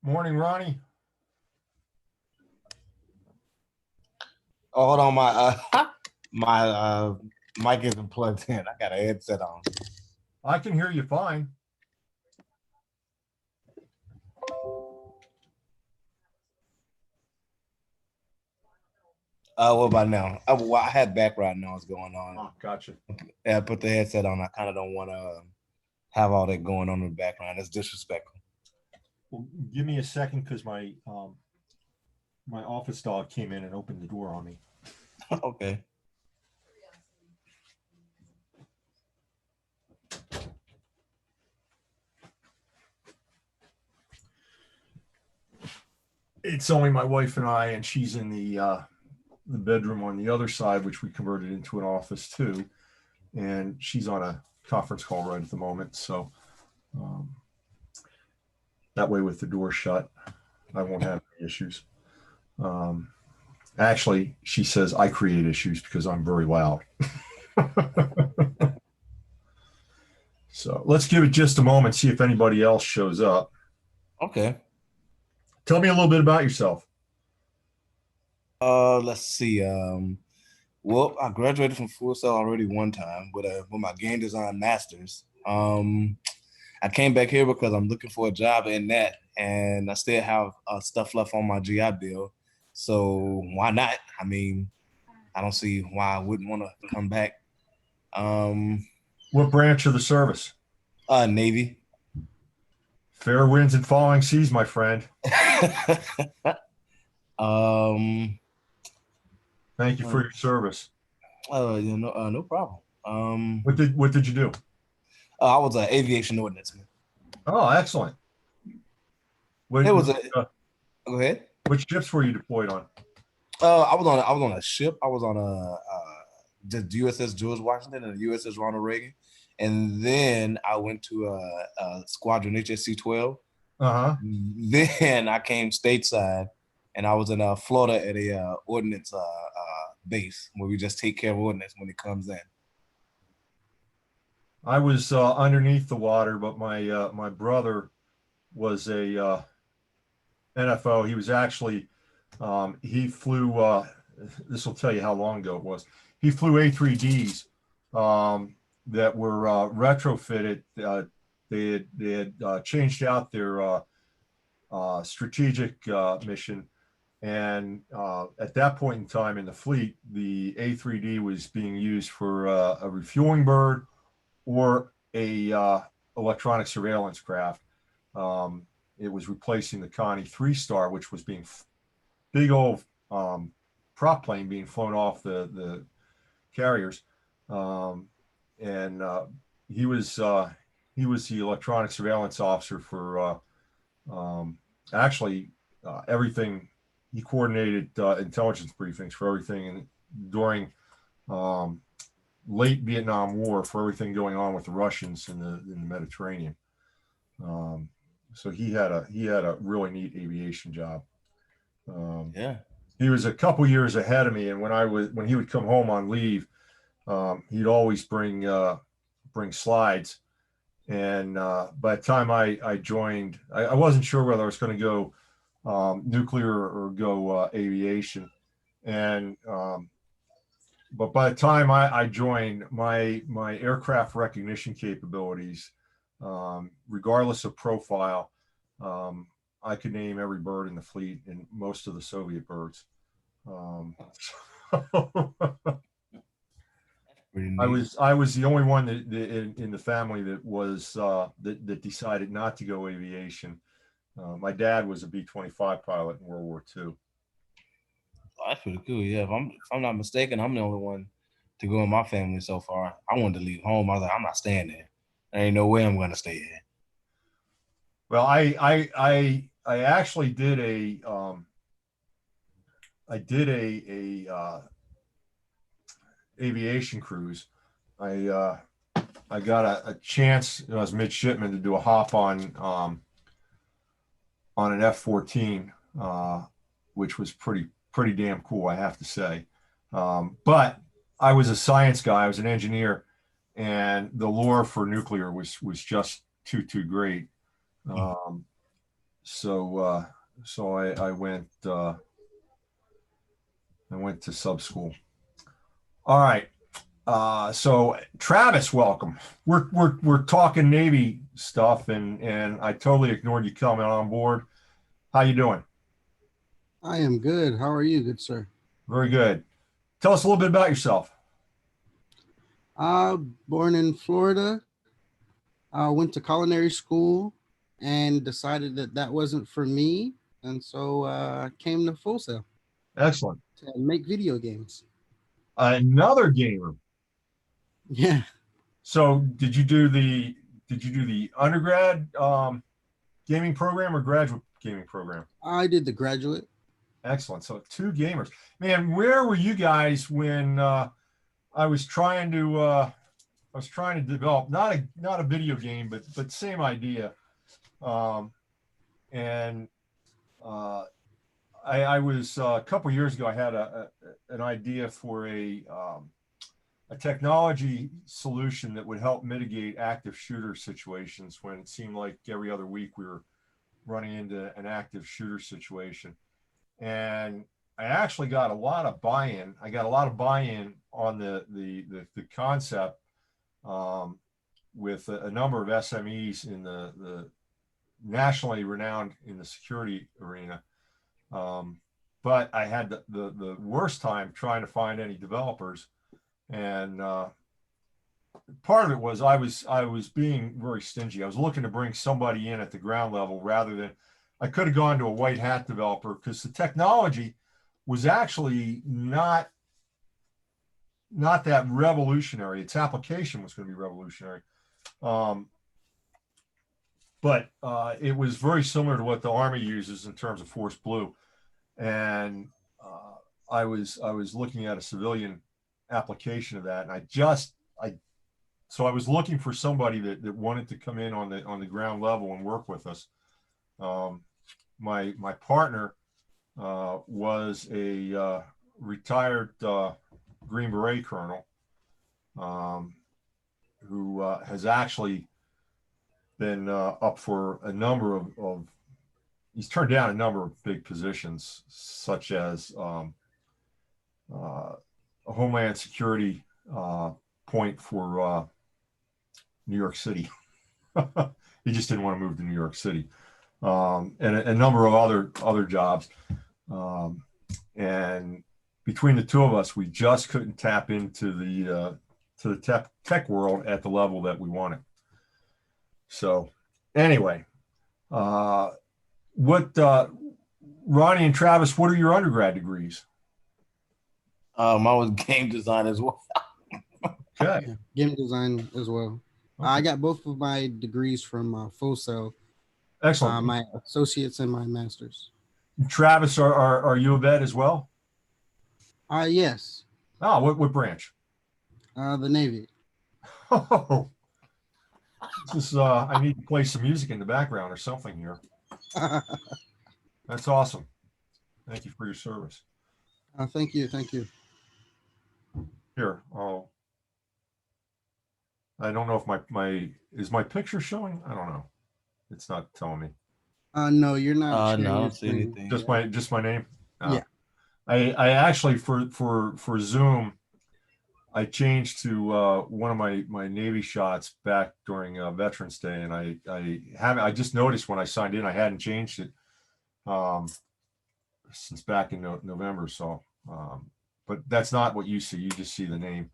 Morning, Ronnie. Oh, hold on, my mic isn't plugged in. I got a headset on. I can hear you fine. What about now? I had background noise going on. Oh, gotcha. Yeah, I put the headset on. I kind of don't want to have all that going on in the background. It's disrespectful. Well, give me a second because my office dog came in and opened the door on me. Okay. It's only my wife and I, and she's in the bedroom on the other side, which we converted into an office too. And she's on a conference call right at the moment. So that way, with the door shut, I won't have any issues. Actually, she says I create issues because I'm very loud. So let's give it just a moment, see if anybody else shows up. Okay. Tell me a little bit about yourself. Let's see. Well, I graduated from Full Sail already one time with my game design masters. I came back here because I'm looking for a job in that, and I still have stuff left on my GI Bill. So why not? I mean, I don't see why I wouldn't want to come back. What branch of the service? Navy. Fair winds and falling seas, my friend. um, Thank you for your service. no problem. What did you do? I was an aviation ordnance. Oh, excellent. What, It was a. Go ahead. Which ships were you deployed on? I was on a ship. I was on the USS George Washington and the USS Ronald Reagan, and then I went to a squadron HSC-12. Then I came stateside, and I was in Florida at a ordnance base where we just take care of ordnance when it comes in. I was underneath the water, but my brother was a NFO. He was actually he flew. This will tell you how long ago it was. He flew A3Ds that were retrofitted. They had changed out their strategic mission, and at that point in time in the fleet, the A3D was being used for a refueling bird or a electronic surveillance craft. It was replacing the Connie 3-star, which was being big old prop plane being flown off the carriers, and he was the electronic surveillance officer for actually everything. He coordinated intelligence briefings for everything during late Vietnam War, for everything going on with the Russians in the Mediterranean. So he had a really neat aviation job. Yeah. He was a couple years ahead of me, and when he would come home on leave, he'd always bring slides. And by the time I joined, I wasn't sure whether I was going to go nuclear or go aviation. And but by the time I joined, my aircraft recognition capabilities, regardless of profile, I could name every bird in the fleet and most of the Soviet birds. I was the only one that in the family that was that decided not to go aviation. My dad was a B-25 pilot in World War II. Oh, that's pretty cool. Yeah, if I'm not mistaken, I'm the only one to go in my family so far. I wanted to leave home. I was like, I'm not staying there. There ain't no way I'm going to stay here. Well, I actually did a aviation cruise. I got a chance as midshipman to do a hop on an F-14, which was pretty damn cool, I have to say. But I was a science guy. I was an engineer, and the lure for nuclear was just too great. so I went to sub school. All right. So Travis, welcome. We're talking Navy stuff, and I totally ignored you coming on board. How you doing? I am good. How are you, good sir? Very good. Tell us a little bit about yourself. Born in Florida. Went to culinary school and decided that that wasn't for me. And so came to Full Sail Excellent. to make video games. Another gamer. Yeah, So did you do the undergrad gaming program or graduate gaming program? I did the graduate. Excellent. So two gamers. Man, where were you guys when I was trying to develop not a video game, but same idea. Um, and I was a couple years ago. I had an idea for a technology solution that would help mitigate active shooter situations when it seemed like every other week we were running into an active shooter situation. And I actually got a lot of buy-in. I got a lot of buy-in on the concept with a number of SMEs in the nationally renowned in the security arena. But I had the worst time trying to find any developers, and part of it was I was being very stingy. I was looking to bring somebody in at the ground level rather than I could have gone to a white hat developer, because the technology was actually not that revolutionary. Its application was going to be revolutionary. But it was very similar to what the Army uses in terms of Force Blue. And I was looking at a civilian application of that, and so I was looking for somebody that wanted to come in on the ground level and work with us. My partner was a retired Green Beret colonel who has actually been up for a number of he's turned down a number of big positions, such as a Homeland Security point for New York City. He just didn't want to move to New York City, and a number of other jobs. And between the two of us, we just couldn't tap into the tech world at the level that we wanted. So anyway, Ronnie and Travis, what are your undergrad degrees? I was game design as well. Okay. Yeah, game design as well. Okay. I got both of my degrees from Full Sail. Excellent. My associates and my masters. Travis, are you a vet as well? Yes. Oh, what branch? The Navy. Oh, this is I need to play some music in the background or something here. That's awesome. Thank you for your service. Thank you. Thank you. Here, I don't know if is my picture showing? I don't know. It's not telling me. No, you're not. No, I sharing your don't see screen. anything. Just my name. Yeah. I actually for Zoom, I changed to one of my Navy shots back during Veterans Day, and I just noticed when I signed in I hadn't changed it since back in November. So, but that's not what you see. You just see the name.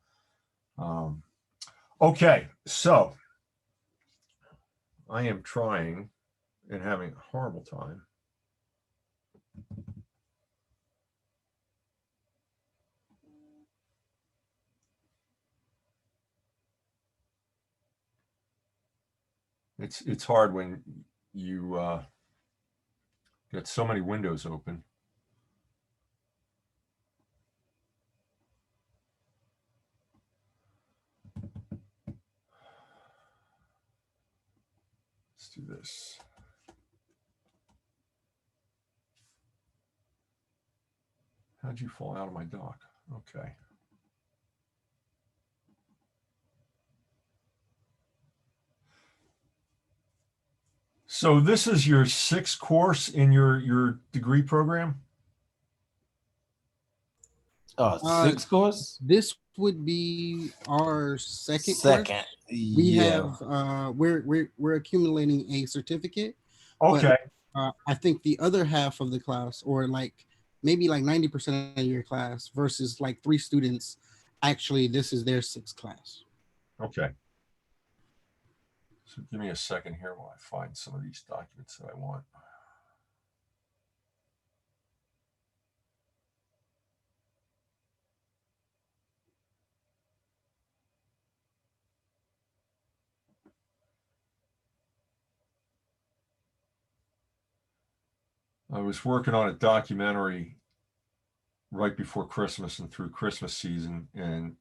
Okay, so I am trying and having a horrible time. It's hard when you got so many windows open. Let's do this. How'd you fall out of my dock? Okay. So this is your sixth course in your degree program? Sixth course? This would be our second course. Second. We Yeah. have we're accumulating a certificate, but Okay. I think the other half of the class, or like maybe like 90% of your class versus like 3 students, actually this is their sixth class. Okay. So give me a second here while I find some of these documents that I want. I was working on a documentary right before Christmas and through Christmas season, and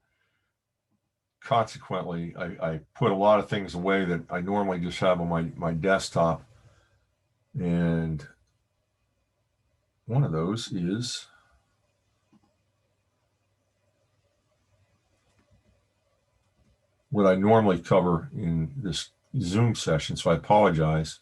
consequently, I put a lot of things away that I normally just have on my desktop. And one of those is what I normally cover in this Zoom session, so I apologize.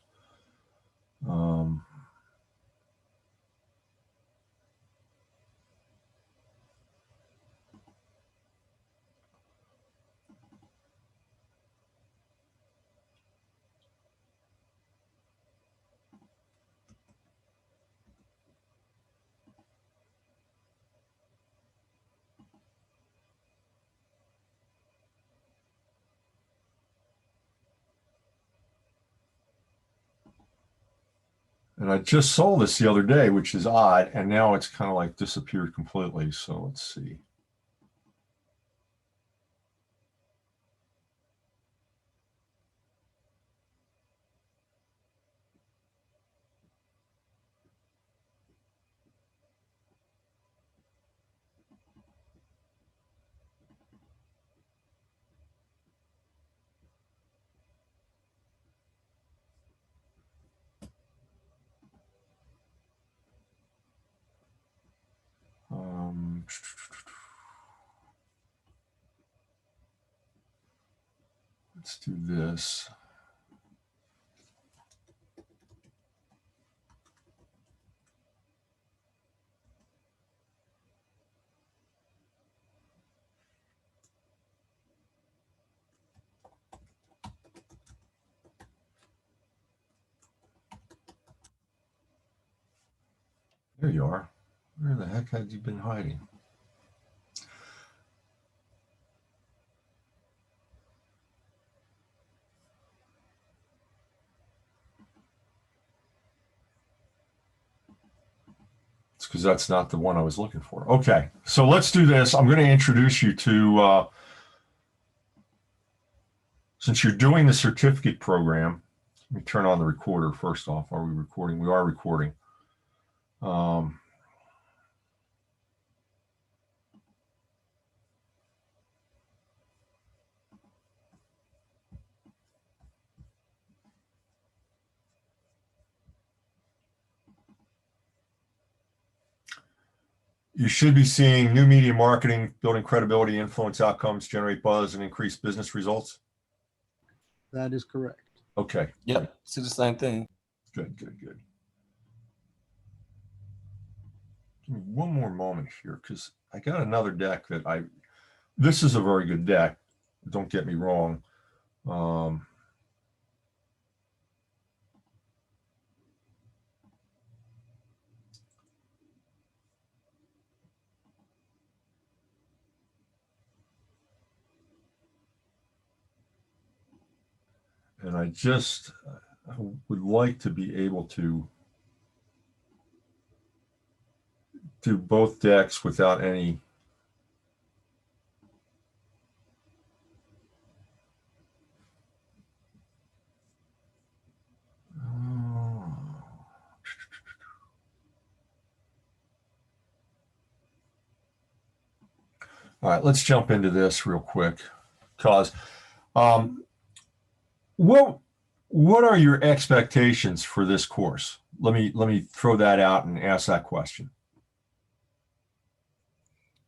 And I just saw this the other day, which is odd, and now it's kind of like disappeared completely. So let's see. Let's do this. There you are. Where the heck had you been hiding? It's because that's not the one I was looking for. Okay, so let's do this. I'm going to introduce you to, since you're doing the certificate program, let me turn on the recorder first off. Are we recording? We are recording. You should be seeing new media marketing, building credibility, influence outcomes, generate buzz, and increase business results. That is correct. Okay. Yep. See the same thing. Good, good, good. Give me one more moment here, because I got another deck that this is a very good deck. Don't get me wrong. And I would like to be able to do both decks without any all right, let's jump into this real quick, because what are your expectations for this course? Let me throw that out and ask that question.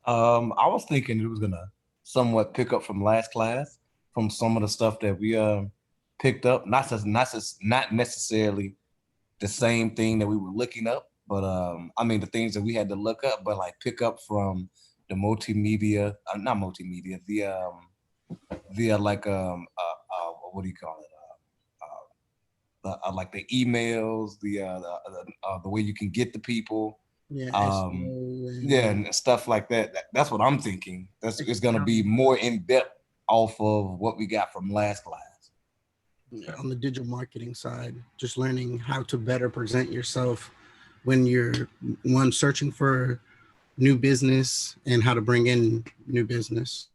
I was thinking it was gonna somewhat pick up from last class, from some of the stuff that we picked up. Not necessarily the same thing that we were looking up, but I mean the things that we had to look up, but like pick up from the multimedia, not multimedia, the like what do you call it? Like the emails, the way you can get the people, Yeah. yeah, and stuff like that. That's what I'm thinking. It's gonna be more in depth off of what we got from last class. On the digital marketing side, just learning how to better present yourself when you're searching for new business and how to bring in new business.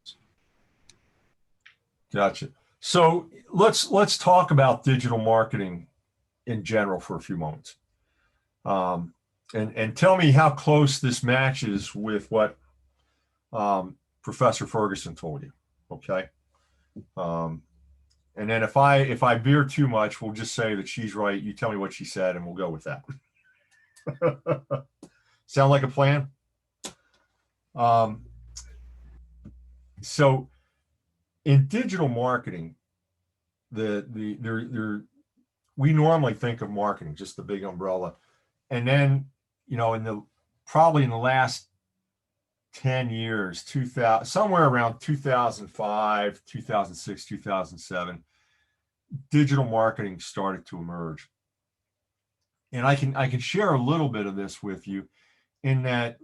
Gotcha. So let's talk about digital marketing in general for a few moments, and tell me how close this matches with what Professor Ferguson told you. Okay. And then if I veer too much, we'll just say that she's right. You tell me what she said, and we'll go with that. Sound like a plan? So in digital marketing, we normally think of marketing, just the big umbrella, and then probably in the last 10 years, 2000, somewhere around 2005, 2006, 2007, digital marketing started to emerge. And I can share a little bit of this with you in that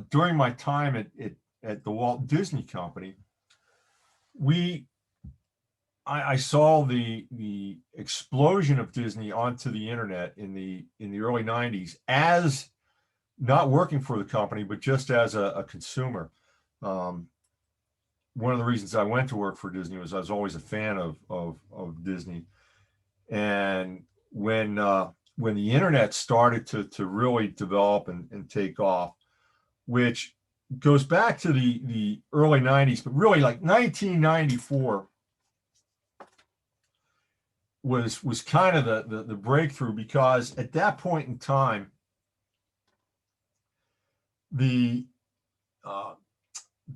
during my time at the Walt Disney Company, I saw the explosion of Disney onto the internet in the early 90s as not working for the company, but just as a consumer. One of the reasons I went to work for Disney was I was always a fan of Disney. And when the internet started to really develop and take off, which goes back to the early 90s, but really like 1994 was kind of the breakthrough, because at that point in time, the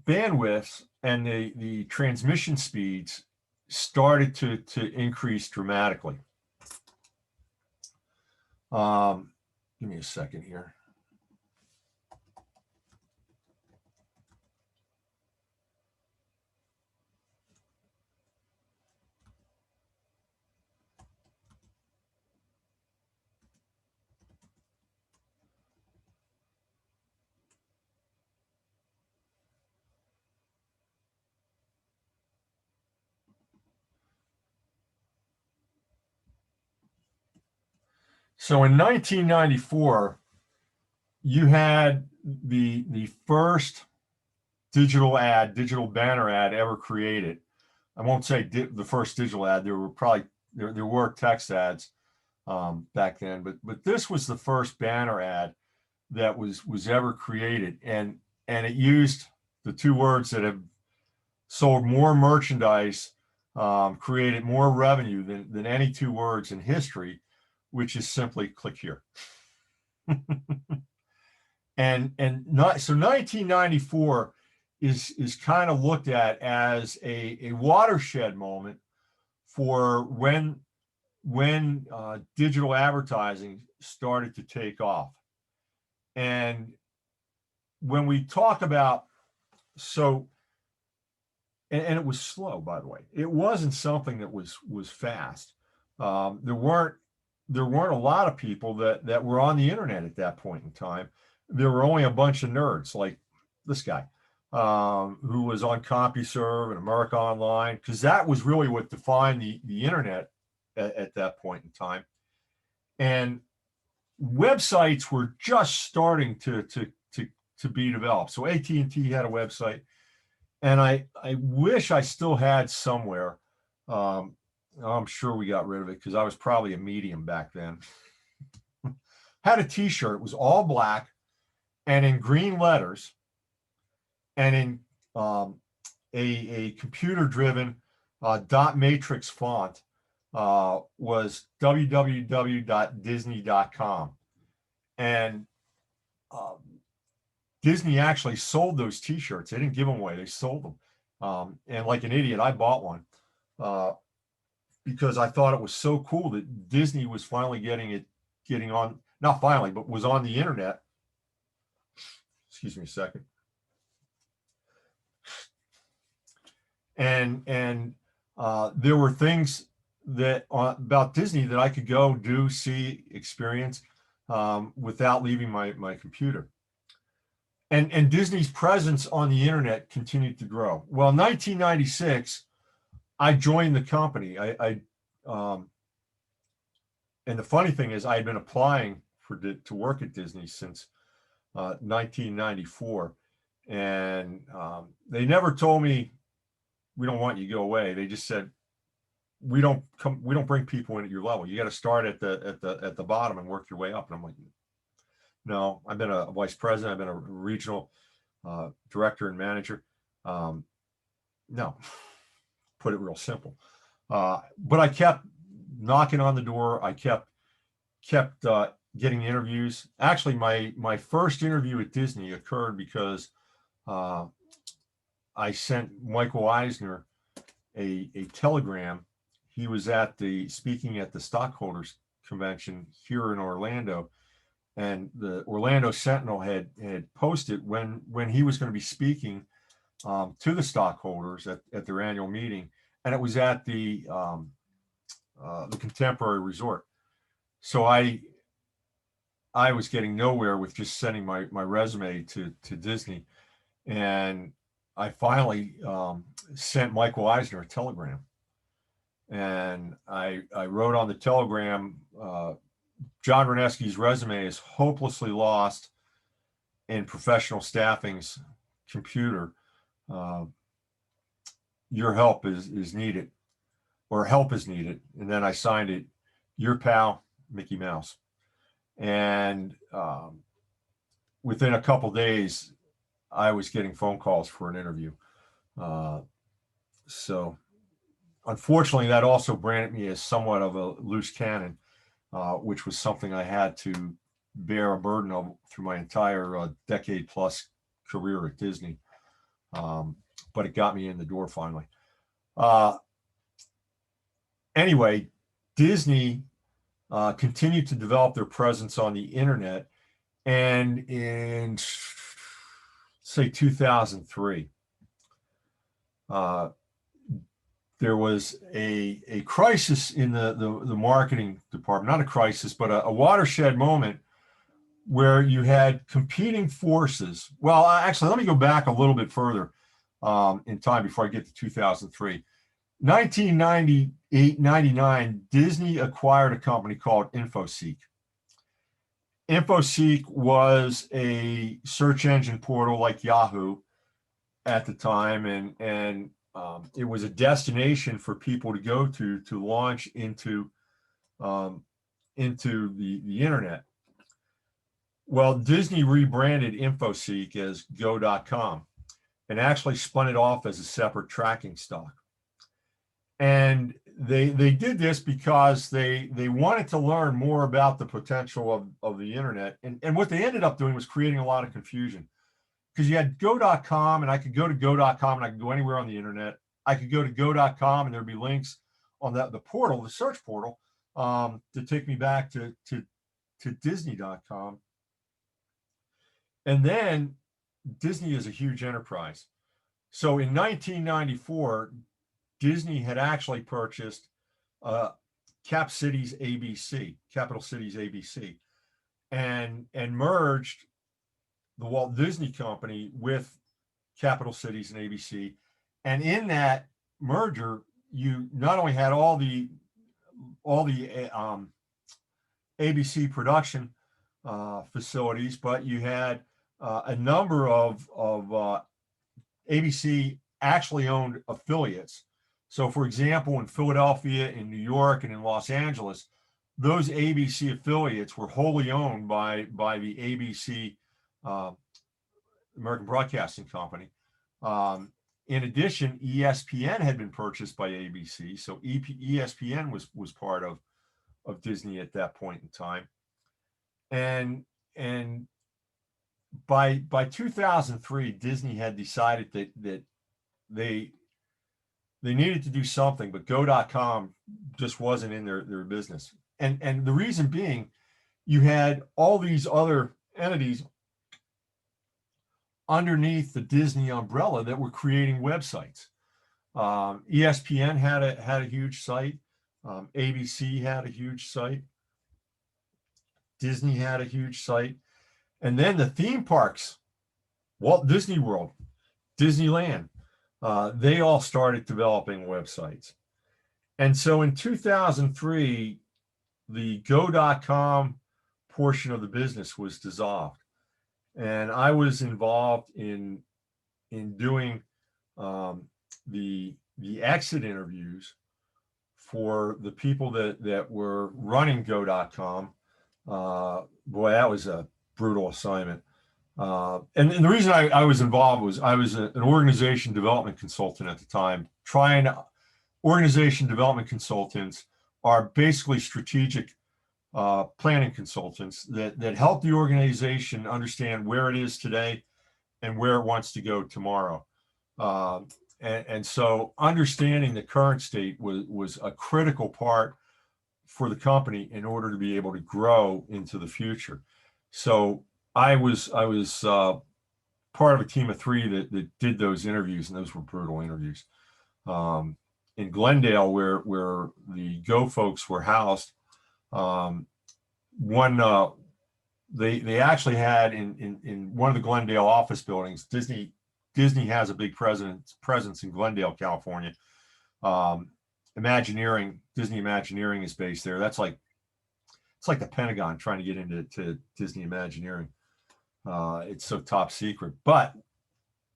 bandwidths and the transmission speeds started to increase dramatically. Give me a second here. So in 1994, you had the first digital banner ad ever created. I won't say the first digital ad. There were probably there were text ads back then, but this was the first banner ad that was ever created, and it used the two words that have sold more merchandise, created more revenue than any two words in history, which is simply click here. and not so 1994 is kind of looked at as a watershed moment for when digital advertising started to take off. And when we talk about, and it was slow, by the way, it wasn't something that was fast. There weren't a lot of people that were on the internet at that point in time. There were only a bunch of nerds like this guy, who was on CompuServe and America Online, because that was really what defined the internet at that point in time. And websites were just starting to be developed. So AT&T had a website, and I wish I still had somewhere. I'm sure we got rid of it because I was probably a medium back then. Had a t-shirt. It was all black and in green letters and in a computer-driven dot matrix font, was www.disney.com. And Disney actually sold those t-shirts. They didn't give them away. They sold them. And like an idiot, I bought one because I thought it was so cool that Disney was finally getting on, not finally, but was on the internet. Excuse me a second. And there were things that about Disney that I could go do, see, experience without leaving my computer. And Disney's presence on the internet continued to grow. Well, in 1996, I joined the company. And the funny thing is, I had been applying to work at Disney since 1994, and they never told me we don't want you to go away. They just said we don't bring people in at your level. You got to start at the bottom and work your way up. And I'm like, no, I've been a vice president. I've been a regional director and manager. No, put it real simple. But I kept knocking on the door. I kept getting interviews. Actually, my first interview at Disney occurred because I sent Michael Eisner a telegram. He was speaking at the stockholders convention here in Orlando, and the Orlando Sentinel had posted when he was going to be speaking to the stockholders at their annual meeting, and it was at the Contemporary Resort. So I was getting nowhere with just sending my resume to Disney, and I finally sent Michael Eisner a telegram, and I wrote on the telegram, John Reneski's resume is hopelessly lost in professional staffing's computer. Your help is needed, or help is needed. And then I signed it, your pal, Mickey Mouse. And within a couple days, I was getting phone calls for an interview. So unfortunately, that also branded me as somewhat of a loose cannon, which was something I had to bear a burden of through my entire decade plus career at Disney. But it got me in the door finally. Anyway, Disney continued to develop their presence on the internet. And in, say, 2003, there was a crisis in the marketing department, not a crisis, but a watershed moment where you had competing forces. Well, actually, let me go back a little bit further in time before I get to 2003. 1998-99, Disney acquired a company called InfoSeek. InfoSeek was a search engine portal like Yahoo at the time, and it was a destination for people to go to launch into the internet. Well, Disney rebranded InfoSeek as Go.com and actually spun it off as a separate tracking stock. And they did this because they wanted to learn more about the potential of the internet. And what they ended up doing was creating a lot of confusion, because you had Go.com, and I could go to Go.com and I could go anywhere on the internet. I could go to Go.com and there'd be links on the portal, the search portal, to take me back to Disney.com. And then Disney is a huge enterprise. So in 1994, Disney had actually purchased Capital Cities ABC, and merged the Walt Disney Company with Capital Cities and ABC. And in that merger, you not only had all the ABC production facilities, but you had a number of ABC actually owned affiliates. So, for example, in Philadelphia, in New York, and in Los Angeles, those ABC affiliates were wholly owned by the ABC, American Broadcasting Company. In addition, ESPN had been purchased by ABC, so ESPN was part of Disney at that point in time. And by 2003, Disney had decided that they they needed to do something, but Go.com just wasn't in their business. And the reason being, you had all these other entities underneath the Disney umbrella that were creating websites. ESPN had a huge site. ABC had a huge site. Disney had a huge site. And then the theme parks, Walt Disney World, Disneyland, they all started developing websites. And so in 2003, the Go.com portion of the business was dissolved. And I was involved in doing the exit interviews for the people that were running Go.com. Boy, that was a brutal assignment. And the reason I was involved was I was an organization development consultant at the time. Organization development consultants are basically strategic planning consultants that help the organization understand where it is today and where it wants to go tomorrow. And so understanding the current state was a critical part for the company in order to be able to grow into the future. So I was part of a team of 3 that did those interviews, and those were brutal interviews. In Glendale, where the Go folks were housed, they actually had in one of the Glendale office buildings, Disney has a big presence in Glendale, California. Disney Imagineering is based there. It's like the Pentagon trying to get into Disney Imagineering. It's so top secret. But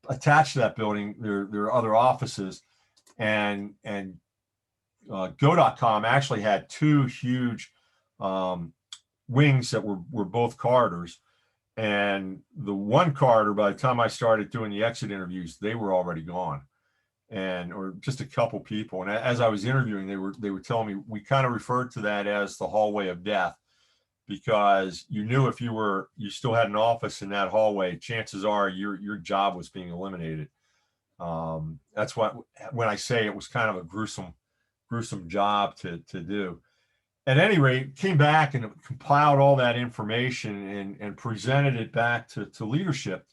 attached to that building, there are other offices, and Go.com actually had 2 huge wings that were both corridors. And the one corridor, by the time I started doing the exit interviews, they were already gone, or just a couple people. And as I was interviewing, they were telling me, we kind of referred to that as the hallway of death, because you knew if you still had an office in that hallway, chances are your job was being eliminated. That's when I say it was kind of a gruesome job to do. At any rate, came back and compiled all that information and presented it back to leadership.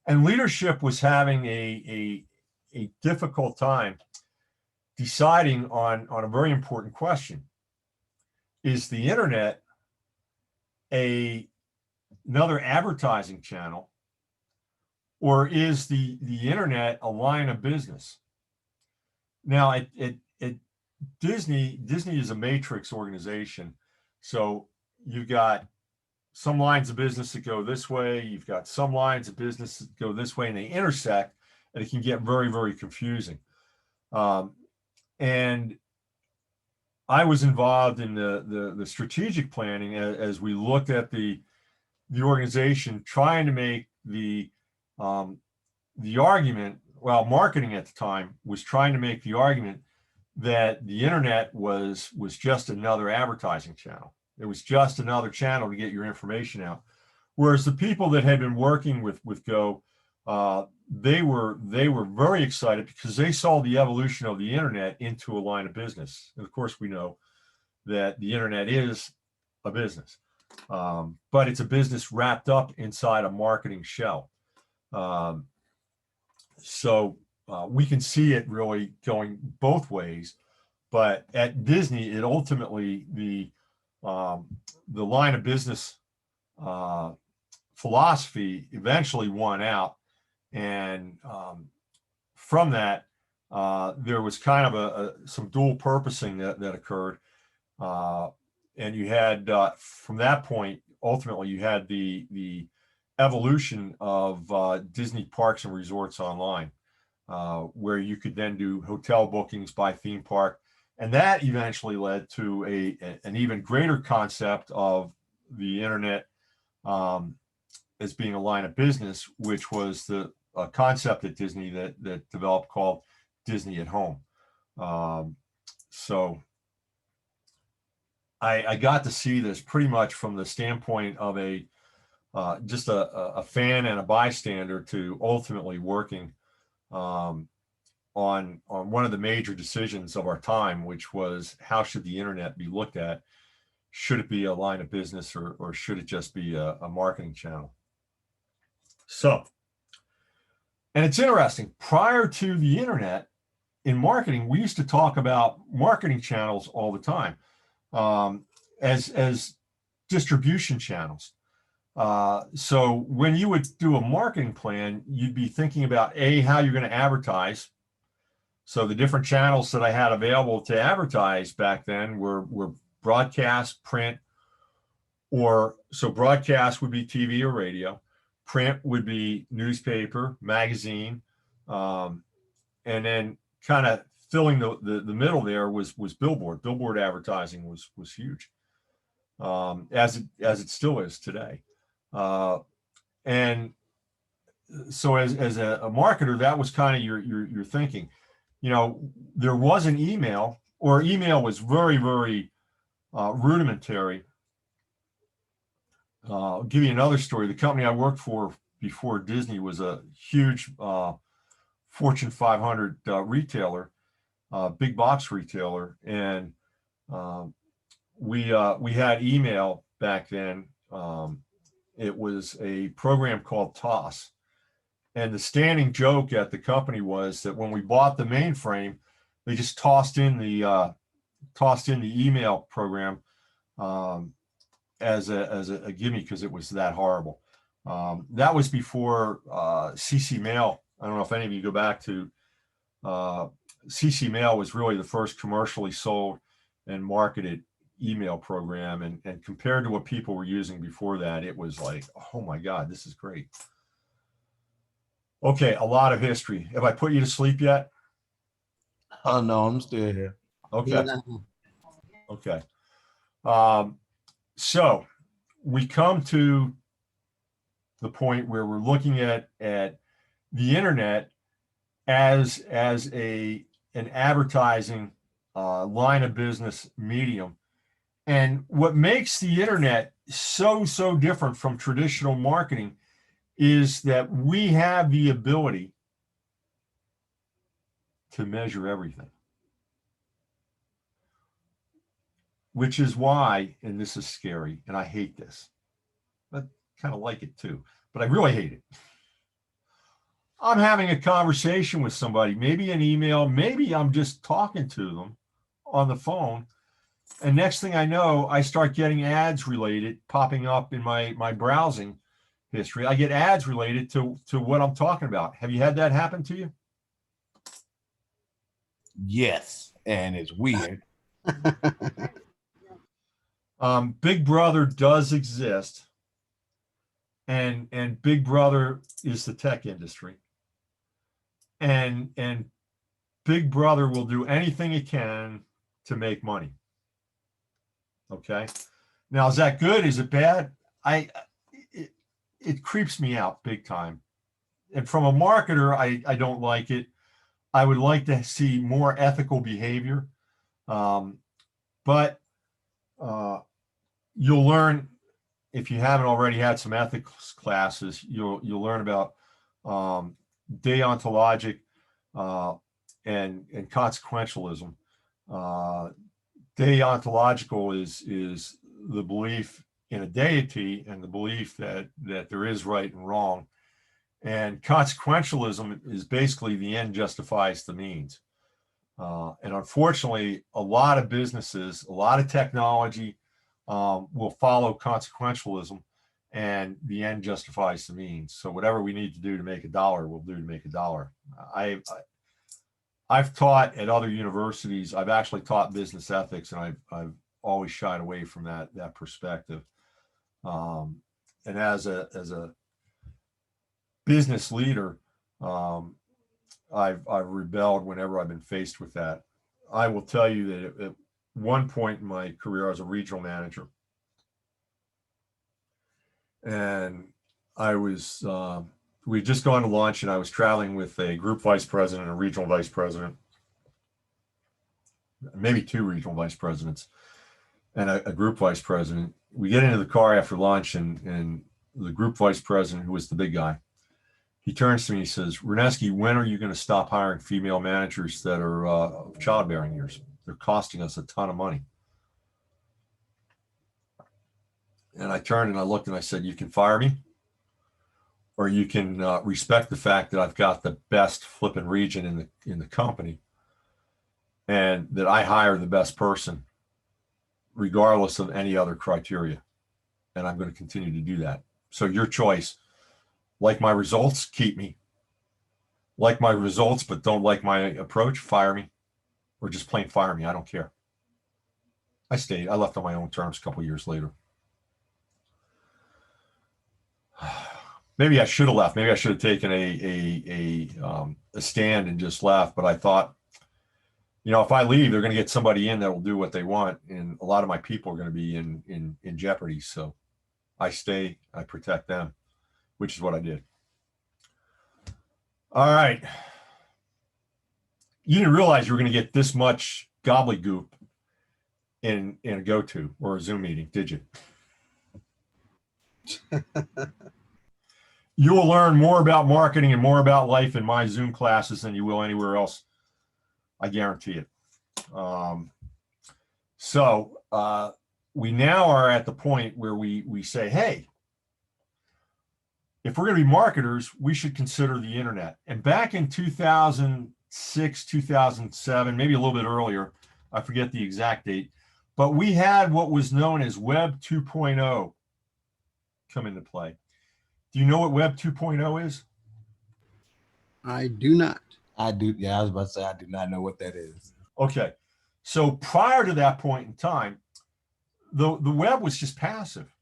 And leadership was having a difficult time deciding on a very important question. Is the internet another advertising channel, or is the internet a line of business? Now, at Disney is a matrix organization. So you've got some lines of business that go this way, you've got some lines of business that go this way, and they intersect, and it can get very, very confusing. And I was involved in the strategic planning as we looked at the organization, trying to make the argument. Well, marketing at the time was trying to make the argument that the internet was just another advertising channel. It was just another channel to get your information out. Whereas the people that had been working with Go, they were very excited because they saw the evolution of the internet into a line of business. And of course, we know that the internet is a business, but it's a business wrapped up inside a marketing shell. So we can see it really going both ways. But at Disney, it ultimately, the line of business philosophy eventually won out. And from that, there was kind of some dual purposing that occurred. And you had, from that point, ultimately, you had the evolution of Disney Parks and Resorts Online, where you could then do hotel bookings by theme park. And that eventually led to an even greater concept of the internet as being a line of business, which was the concept at Disney that developed called Disney at Home. So I got to see this pretty much from the standpoint of just a fan and a bystander to ultimately working on one of the major decisions of our time, which was how should the internet be looked at? Should it be a line of business or should it just be a marketing channel? So, and it's interesting, prior to the internet in marketing, we used to talk about marketing channels all the time as distribution channels. So when you would do a marketing plan, you'd be thinking about how you're going to advertise. So the different channels that I had available to advertise back then were broadcast, print, so broadcast would be TV or radio, print would be newspaper, magazine, and then kind of filling the middle there was billboard. Billboard advertising was huge, as it still is today. And so as a marketer, that was kind of your thinking. There was an email, or email was very, very rudimentary. I'll give you another story. The company I worked for before Disney was a huge Fortune 500 retailer, big box retailer, and we had email back then. It was a program called TOS, and the standing joke at the company was that when we bought the mainframe, they just tossed in the email program as a gimme because it was that horrible. That was before CC Mail. I don't know if any of you go back to CC Mail was really the first commercially sold and marketed email program, and compared to what people were using before that, it was like, oh my God, this is great. Okay, a lot of history. Have I put you to sleep yet? Oh no, I'm still here. Okay. Okay. So we come to the point where we're looking at the internet as an advertising line of business medium. And what makes the internet so different from traditional marketing is that we have the ability to measure everything. Which is why, and this is scary, and I hate this, but kind of like it too, but I really hate it. I'm having a conversation with somebody, maybe an email, maybe I'm just talking to them on the phone, and next thing I know, I start getting ads related popping up in my browsing history. I get ads related to what I'm talking about. Have you had that happen to you? Yes, and it's weird. Big Brother does exist, and Big Brother is the tech industry, and Big Brother will do anything it can to make money. Okay, now is that good? Is it bad? It creeps me out big time, and from a marketer, I don't like it. I would like to see more ethical behavior, but you'll learn, if you haven't already had some ethics classes, you'll learn about deontologic and consequentialism. Deontological is the belief in a deity and the belief that there is right and wrong, and consequentialism is basically the end justifies the means. And unfortunately, a lot of businesses, a lot of technology will follow consequentialism, and the end justifies the means. So whatever we need to do to make a dollar, we'll do to make a dollar. I've taught at other universities. I've actually taught business ethics, and I've always shied away from that perspective. And as a business leader, I've rebelled whenever I've been faced with that. I will tell you that at one point in my career, I was a regional manager, and I was we had just gone to lunch, and I was traveling with a group vice president and a regional vice president, maybe two regional vice presidents, and a group vice president. We get into the car after lunch, and the group vice president, who was the big guy, he turns to me, he says, Reneski, when are you going to stop hiring female managers that are of childbearing years? They're costing us a ton of money. And I turned and I looked and I said, you can fire me, or you can respect the fact that I've got the best flipping region in the company, and that I hire the best person regardless of any other criteria. And I'm going to continue to do that. So your choice. Like my results, keep me. Like my results, but don't like my approach, fire me. Or just plain fire me. I don't care. I stayed. I left on my own terms a couple of years later. Maybe I should have left. Maybe I should have taken a stand and just left. But I thought, if I leave, they're going to get somebody in that will do what they want, and a lot of my people are going to be in jeopardy. So I stay. I protect them, which is what I did. All right. You didn't realize you were going to get this much gobbledygook in a go-to or a Zoom meeting, did you? You will learn more about marketing and more about life in my Zoom classes than you will anywhere else. I guarantee it. So we now are at the point where we say, hey, if we're going to be marketers, we should consider the internet. And back in 2006, 2007, maybe a little bit earlier, I forget the exact date, but we had what was known as Web 2.0 come into play. Do you know what Web 2.0 is? I do not. I do. Yeah, I was about to say, I do not know what that is. Okay. So prior to that point in time, the web was just passive.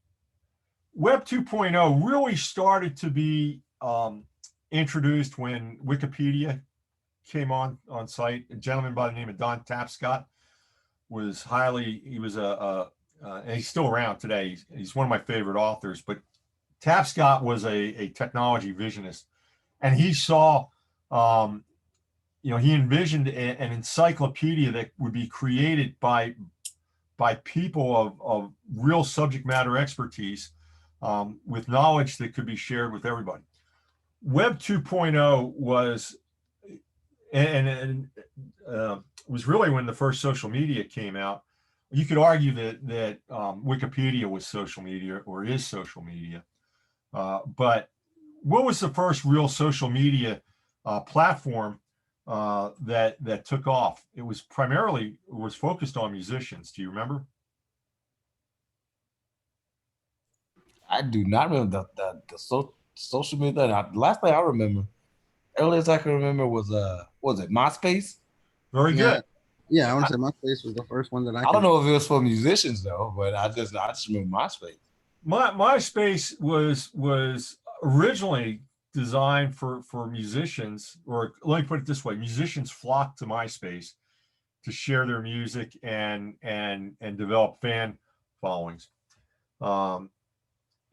Web 2.0 really started to be introduced when Wikipedia came on site. A gentleman by the name of Don Tapscott was and he's still around today. He's one of my favorite authors, but Tapscott was a technology visionist, and he saw, he envisioned an encyclopedia that would be created by people of real subject matter expertise, with knowledge that could be shared with everybody. Web 2.0 was, was really when the first social media came out. You could argue that Wikipedia was social media or is social media. But what was the first real social media platform that took off? It was focused on musicians. Do you remember? I do not remember the social media. The last thing I remember, earliest I can remember was it MySpace? Very good. Yeah, I want to say MySpace was the first one that I don't know if it was for musicians though, but I just remember MySpace. MySpace was originally designed for musicians, or let me put it this way: musicians flocked to MySpace to share their music and develop fan followings.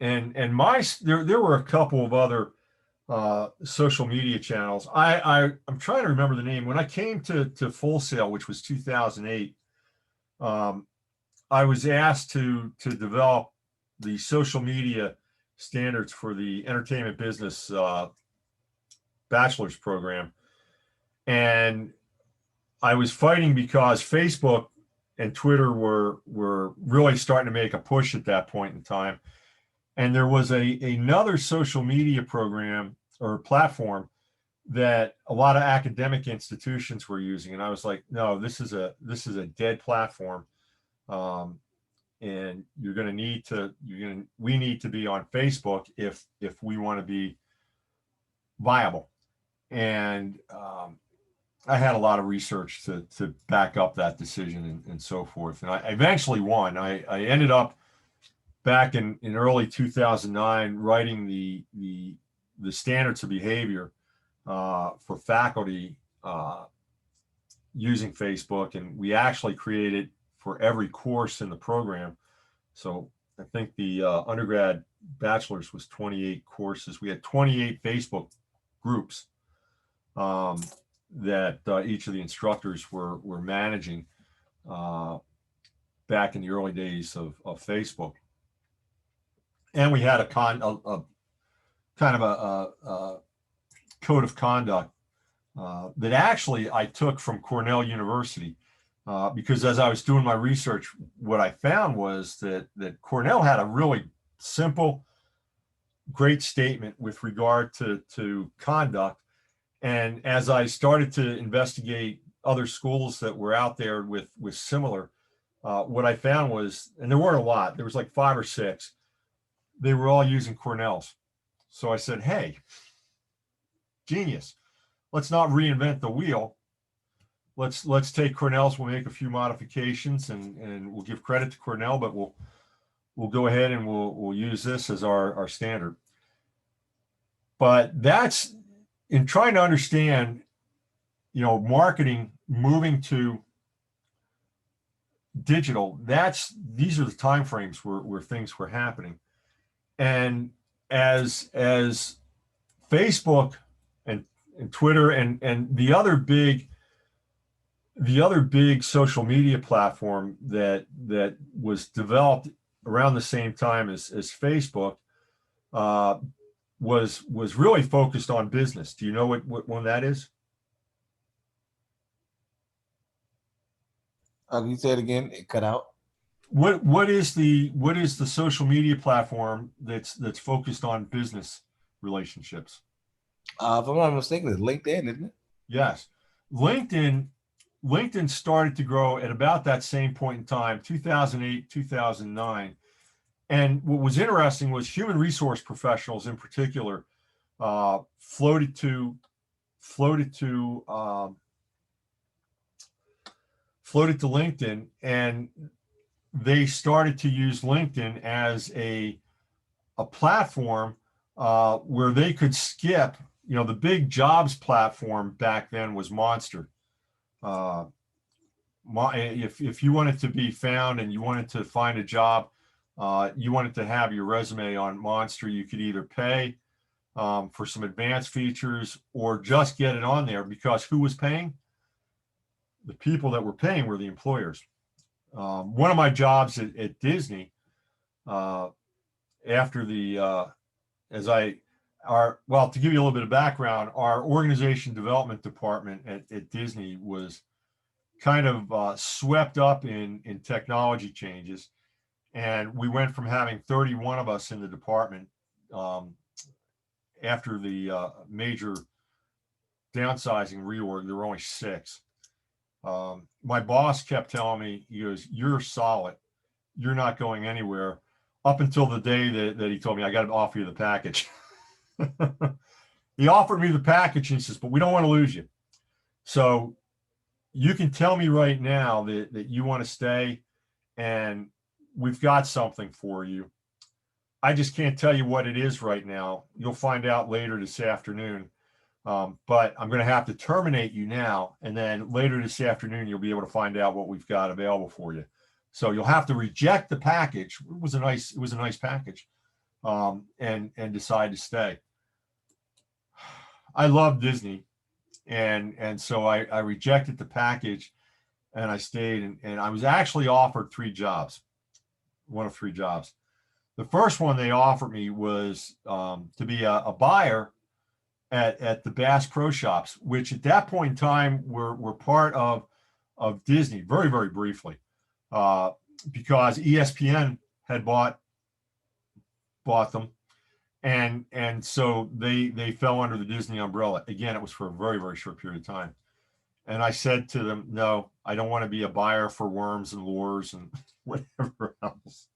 There were a couple of other social media channels. I'm trying to remember the name. When I came to Full Sail, which was 2008, I was asked to develop the social media standards for the entertainment business bachelor's program. And I was fighting because Facebook and Twitter were really starting to make a push at that point in time. And there was another social media program or platform that a lot of academic institutions were using. And I was like, no, this is a dead platform. And we need to be on Facebook if we want to be viable. And I had a lot of research to back up that decision and so forth. And I eventually won. I ended up back in early 2009 writing the standards of behavior for faculty using Facebook, and we actually created for every course in the program. So I think the undergrad bachelor's was 28 courses. We had 28 Facebook groups that each of the instructors were managing back in the early days of Facebook. And we had a kind of code of conduct that actually I took from Cornell University. Because as I was doing my research, what I found was that Cornell had a really simple, great statement with regard to conduct. And as I started to investigate other schools that were out there with similar, what I found was, and there weren't a lot, there was like 5 or 6, they were all using Cornell's. So I said, hey, genius, let's not reinvent the wheel. Let's take Cornell's, we'll make a few modifications, and we'll give credit to Cornell, but we'll go ahead and we'll use this as our standard. But that's in trying to understand, marketing moving to digital. These are the time frames where things were happening, and as Facebook and Twitter and the other big social media platform that was developed around the same time as Facebook was really focused on business. Do you know what one that is? Can you say it again? It cut out. What is the social media platform that's focused on business relationships? If I'm not mistaken, it's LinkedIn, isn't it? Yes. LinkedIn started to grow at about that same point in time, 2008, 2009. And what was interesting was human resource professionals in particular floated to LinkedIn, and they started to use LinkedIn as a platform where they could skip. The big jobs platform back then was Monster. If you wanted to be found and you wanted to find a job, you wanted to have your resume on Monster, you could either pay for some advanced features or just get it on there, because who was paying? The people that were paying were the employers. One of my jobs at Disney, after to give you a little bit of background, our organization development department at Disney was kind of swept up in technology changes. And we went from having 31 of us in the department after the major downsizing reorg. There were only 6. My boss kept telling me, he goes, "You're solid. You're not going anywhere," up until the day that he told me, "I got to offer you the package." He offered me the package, and he says, "But we don't want to lose you. So you can tell me right now that you want to stay, and we've got something for you. I just can't tell you what it is right now. You'll find out later this afternoon. But I'm going to have to terminate you now, and then later this afternoon you'll be able to find out what we've got available for you. So you'll have to reject the package." It was a nice package, and decide to stay. I love Disney, and so I rejected the package, and I stayed, and I was actually offered 3 jobs, one of 3 jobs. The first one they offered me was to be a buyer at the Bass Pro Shops, which at that point in time were part of Disney, very, very briefly, because ESPN had bought them, and so they fell under the Disney umbrella. Again, it was for a very, very short period of time. And I said to them, "No, I don't want to be a buyer for worms and lures and whatever else.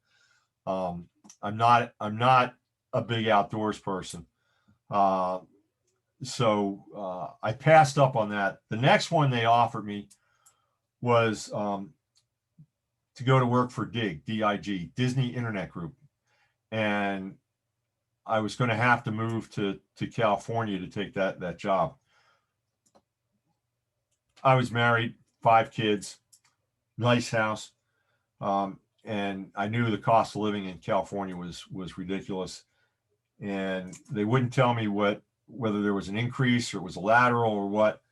I'm not a big outdoors person." So I passed up on that. The next one they offered me was to go to work for DIG, Disney Internet Group. And I was going to have to move to California to take that job. I was married, 5 kids, nice house. And I knew the cost of living in California was ridiculous. And they wouldn't tell me whether there was an increase or it was a lateral or what.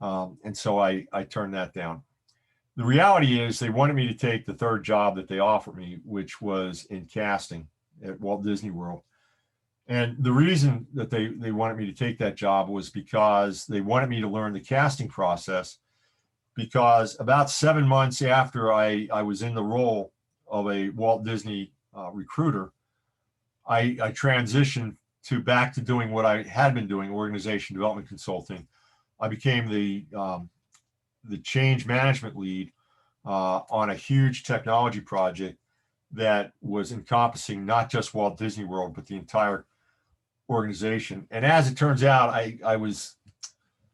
And so I turned that down. The reality is they wanted me to take the 3rd job that they offered me, which was in casting at Walt Disney World. And the reason that they wanted me to take that job was because they wanted me to learn the casting process, because about 7 months after I was in the role of a Walt Disney recruiter, I transitioned back to doing what I had been doing, organization development consulting. I became the change management lead on a huge technology project that was encompassing not just Walt Disney World, but the entire organization. And as it turns out, I was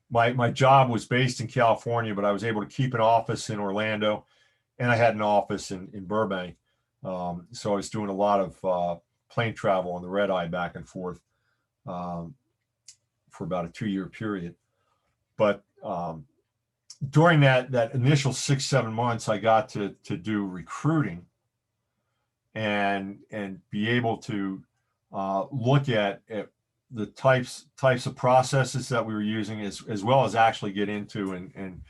my job was based in California, but I was able to keep an office in Orlando, and I had an office in Burbank. So I was doing a lot of plane travel on the red eye back and forth for about a 2-year period. But during that initial 6-7 months, I got to do recruiting and be able to look at the types of processes that we were using, as well as actually get into and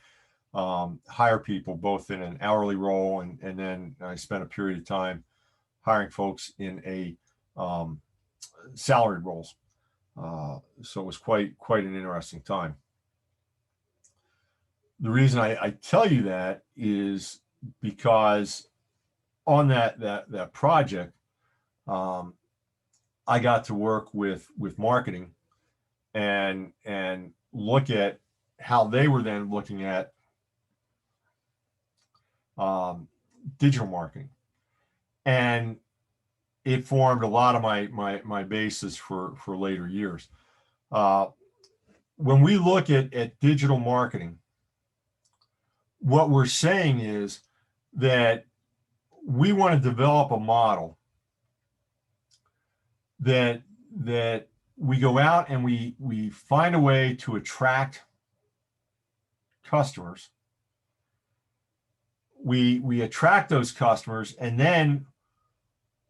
hire people both in an hourly role, and then I spent a period of time hiring folks in a salaried roles. So it was quite an interesting time. The reason I tell you that is because on that project, I got to work with marketing and look at how they were then looking at digital marketing, and it formed a lot of my basis for later years. When we look at digital marketing, what we're saying is that we want to develop a model that we go out and we find a way to attract customers. We attract those customers, and then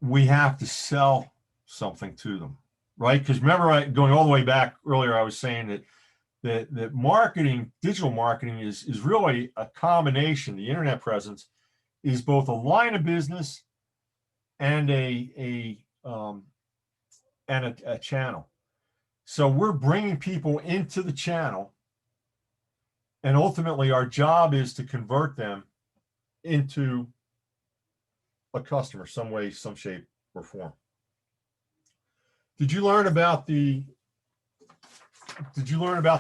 we have to sell something to them, right? Because remember, going all the way back earlier, I was saying that marketing, digital marketing, is really a combination. The internet presence is both a line of business and a channel. So we're bringing people into the channel, and ultimately our job is to convert them into a customer, some way, some shape or form. Did you learn about the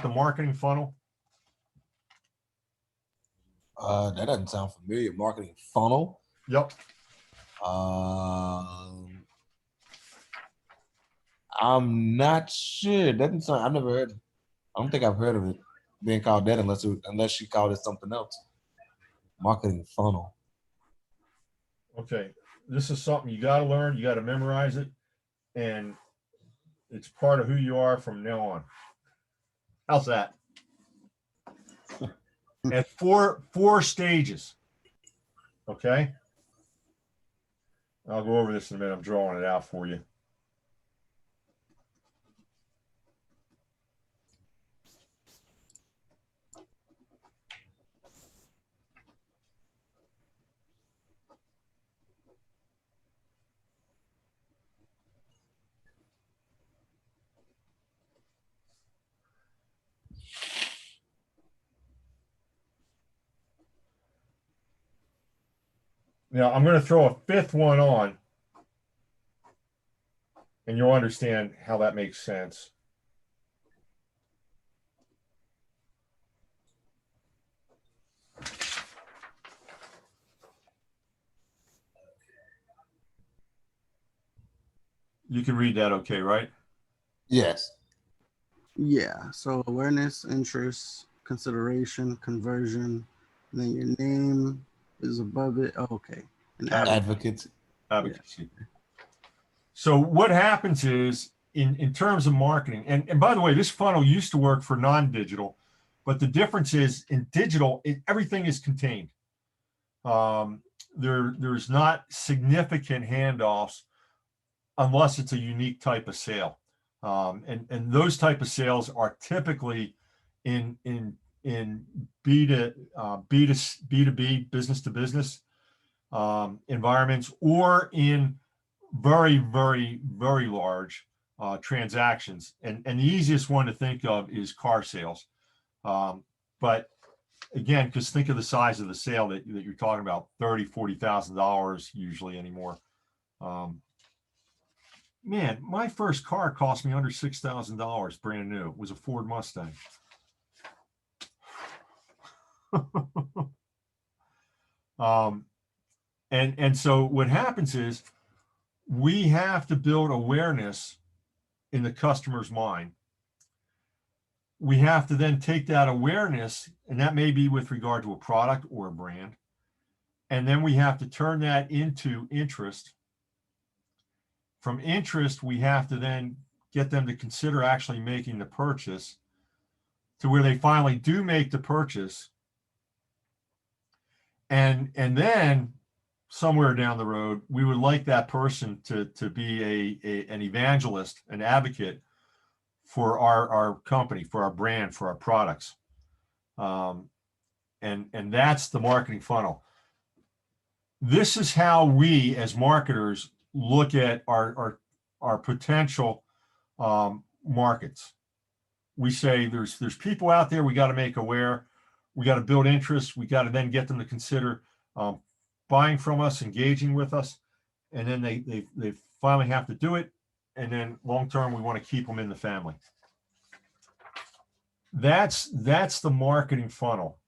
marketing funnel? That doesn't sound familiar. Marketing funnel. Yep. I'm not sure. Doesn't sound. I've never heard. I don't think I've heard of it being called that, unless she called it something else. Marketing funnel. Okay, this is something you got to learn. You got to memorize it, and it's part of who you are from now on. How's that? At four stages. Okay. I'll go over this in a minute. I'm drawing it out for you. Now, I'm going to throw a fifth one on, and you'll understand how that makes sense. You can read that okay, right? Yes. Yeah. So awareness, interest, consideration, conversion, and then your name is above it. Oh, okay. And Advocates. Advocacy. Yeah. So what happens is in terms of marketing, and by the way, this funnel used to work for non-digital, but the difference is in digital, everything is contained. There's not significant handoffs unless it's a unique type of sale. And those type of sales are typically in B2B, business to business environments, or in very, very, very large transactions. And the easiest one to think of is car sales. But again, because think of the size of the sale that you're talking about, $30,000-$40,000 usually anymore. Man, my first car cost me under $6,000 brand new. It was a Ford Mustang. And so what happens is we have to build awareness in the customer's mind. We have to then take that awareness, and that may be with regard to a product or a brand, and then we have to turn that into interest. From interest, we have to then get them to consider actually making the purchase, to where they finally do make the purchase. And then somewhere down the road, we would like that person to be an evangelist, an advocate for our company, for our brand, for our products. And that's the marketing funnel. This is how we as marketers look at our potential markets. We say there's people out there we got to make aware. We got to build interest. We got to then get them to consider buying from us, engaging with us, and then they finally have to do it. And then long term, we want to keep them in the family. That's the marketing funnel,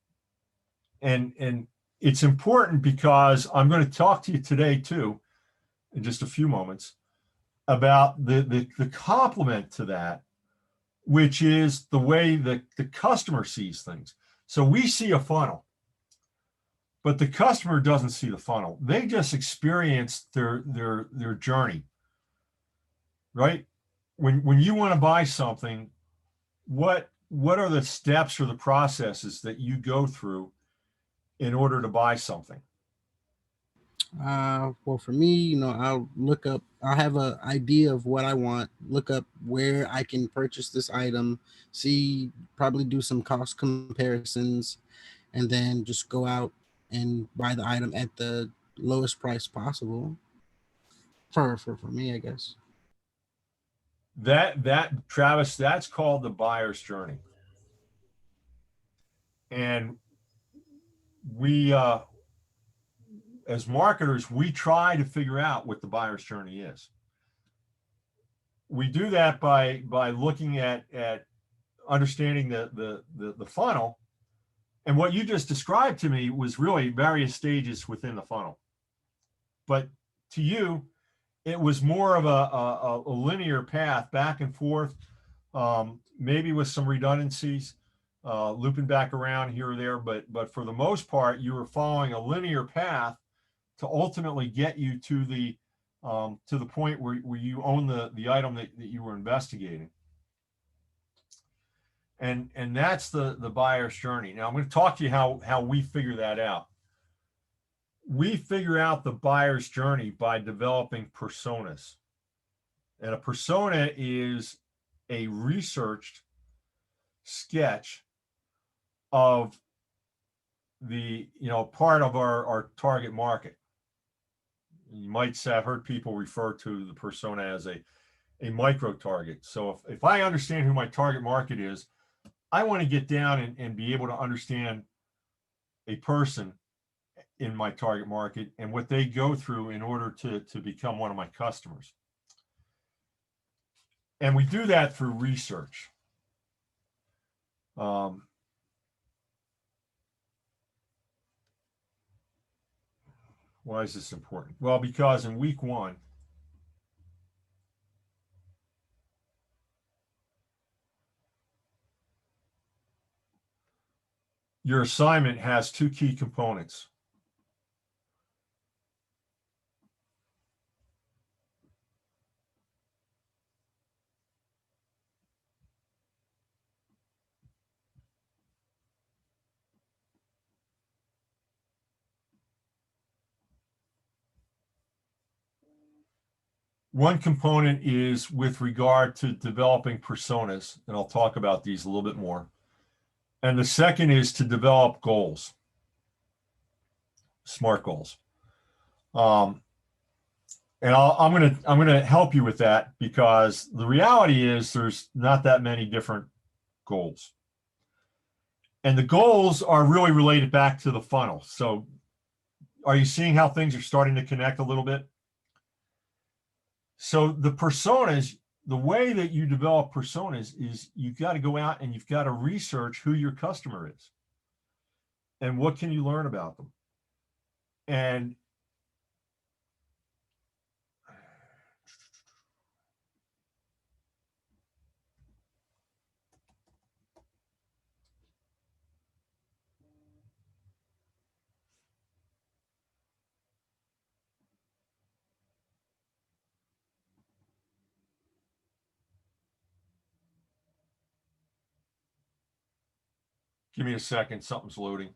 and it's important because I'm going to talk to you today too, in just a few moments, about the complement to that, which is the way that the customer sees things. So we see a funnel, but the customer doesn't see the funnel. They just experience their journey, right? When you want to buy something, what are the steps or the processes that you go through in order to buy something? Well, for me, I'll have an idea of what I want, look up where I can purchase this item, probably do some cost comparisons, and then just go out and buy the item at the lowest price possible for me, I guess. That Travis, that's called the buyer's journey. And we, as marketers, we try to figure out what the buyer's journey is. We do that by looking at understanding the funnel. And what you just described to me was really various stages within the funnel. But to you, it was more of a linear path back and forth, maybe with some redundancies, looping back around here or there. But for the most part, you were following a linear path to ultimately get you to the point where you own the item that you were investigating. And that's the buyer's journey. Now I'm going to talk to you how we figure that out. We figure out the buyer's journey by developing personas. And a persona is a researched sketch of the part of our target market. You might say, I've heard people refer to the persona as a micro target. So if I understand who my target market is, I want to get down and be able to understand a person in my target market and what they go through in order to become one of my customers. And we do that through research. Why is this important? Well, because in week 1, your assignment has 2 key components. One component is with regard to developing personas, and I'll talk about these a little bit more. And the second is to develop goals, SMART goals. And I'm gonna help you with that, because the reality is there's not that many different goals. And the goals are really related back to the funnel. So are you seeing how things are starting to connect a little bit? So the personas, the way that you develop personas is you've got to go out and you've got to research who your customer is and what can you learn about them. And give me a second, something's loading.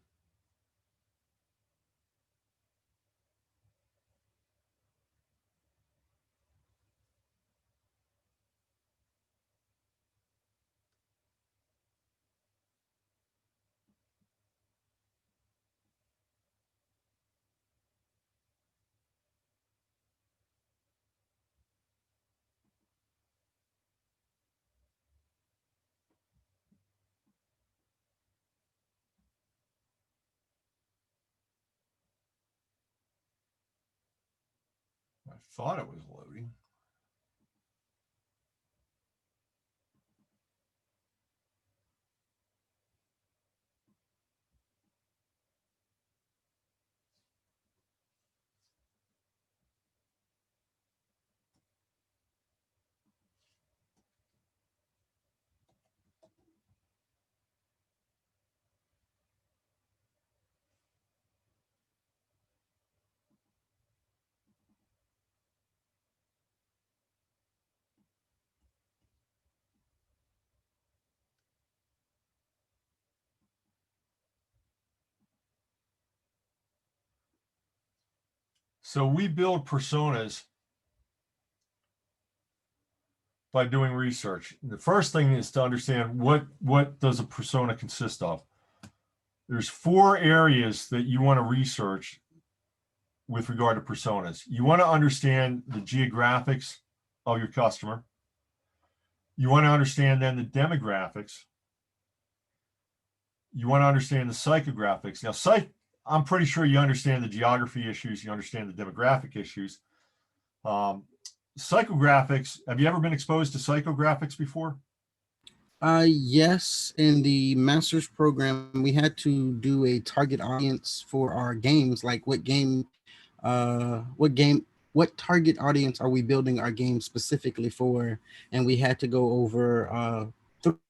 I thought it was loading. So we build personas by doing research. The first thing is to understand what does a persona consist of. There's 4 areas that you want to research with regard to personas. You want to understand the geographics of your customer. You want to understand then the demographics. You want to understand the psychographics. Now, I'm pretty sure you understand the geography issues. You understand the demographic issues. Psychographics, have you ever been exposed to psychographics before? Yes, in the master's program, we had to do a target audience for our games, like what target audience are we building our game specifically for? And we had to go over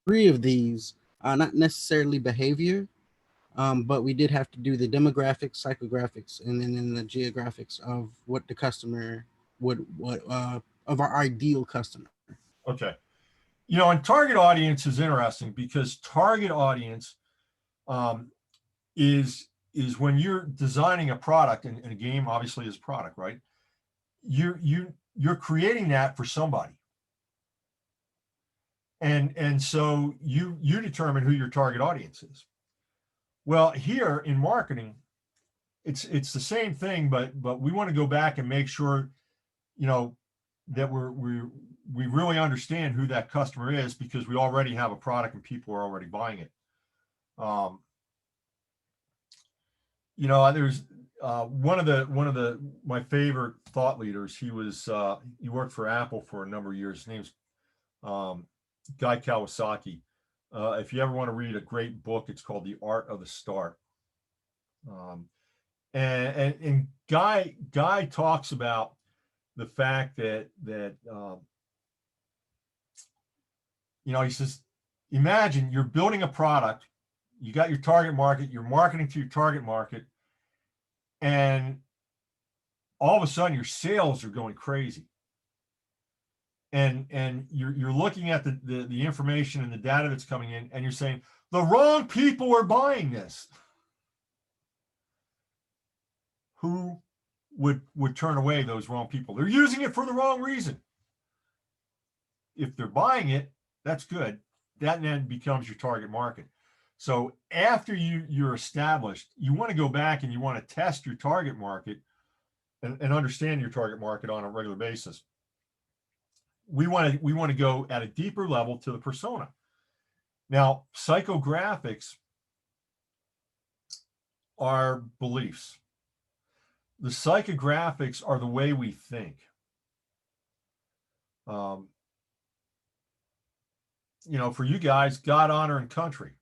3 of these, not necessarily behavior, but we did have to do the demographics, psychographics, and then the geographics of what the customer what of our ideal customer. Okay. And target audience is interesting because target audience um, is when you're designing a product, and a game obviously is a product, right? You're creating that for somebody, and so you determine who your target audience is. Well, here in marketing, it's the same thing, but we want to go back and make sure that we really understand who that customer is, because we already have a product and people are already buying it. There's one of the my favorite thought leaders. He worked for Apple for a number of years. His name's Guy Kawasaki. If you ever want to read a great book, it's called The Art of the Start. And Guy talks about the fact that he says, imagine you're building a product, you got your target market, you're marketing to your target market, and all of a sudden your sales are going crazy. And you're looking at the information and the data that's coming in, and you're saying the wrong people are buying this. Who would turn away those wrong people? They're using it for the wrong reason. If they're buying it, that's good. That then becomes your target market. So after you're established, you want to go back and you want to test your target market and understand your target market on a regular basis. We want to go at a deeper level to the persona. Now, psychographics are beliefs. The psychographics are the way we think. For you guys, God, honor, and country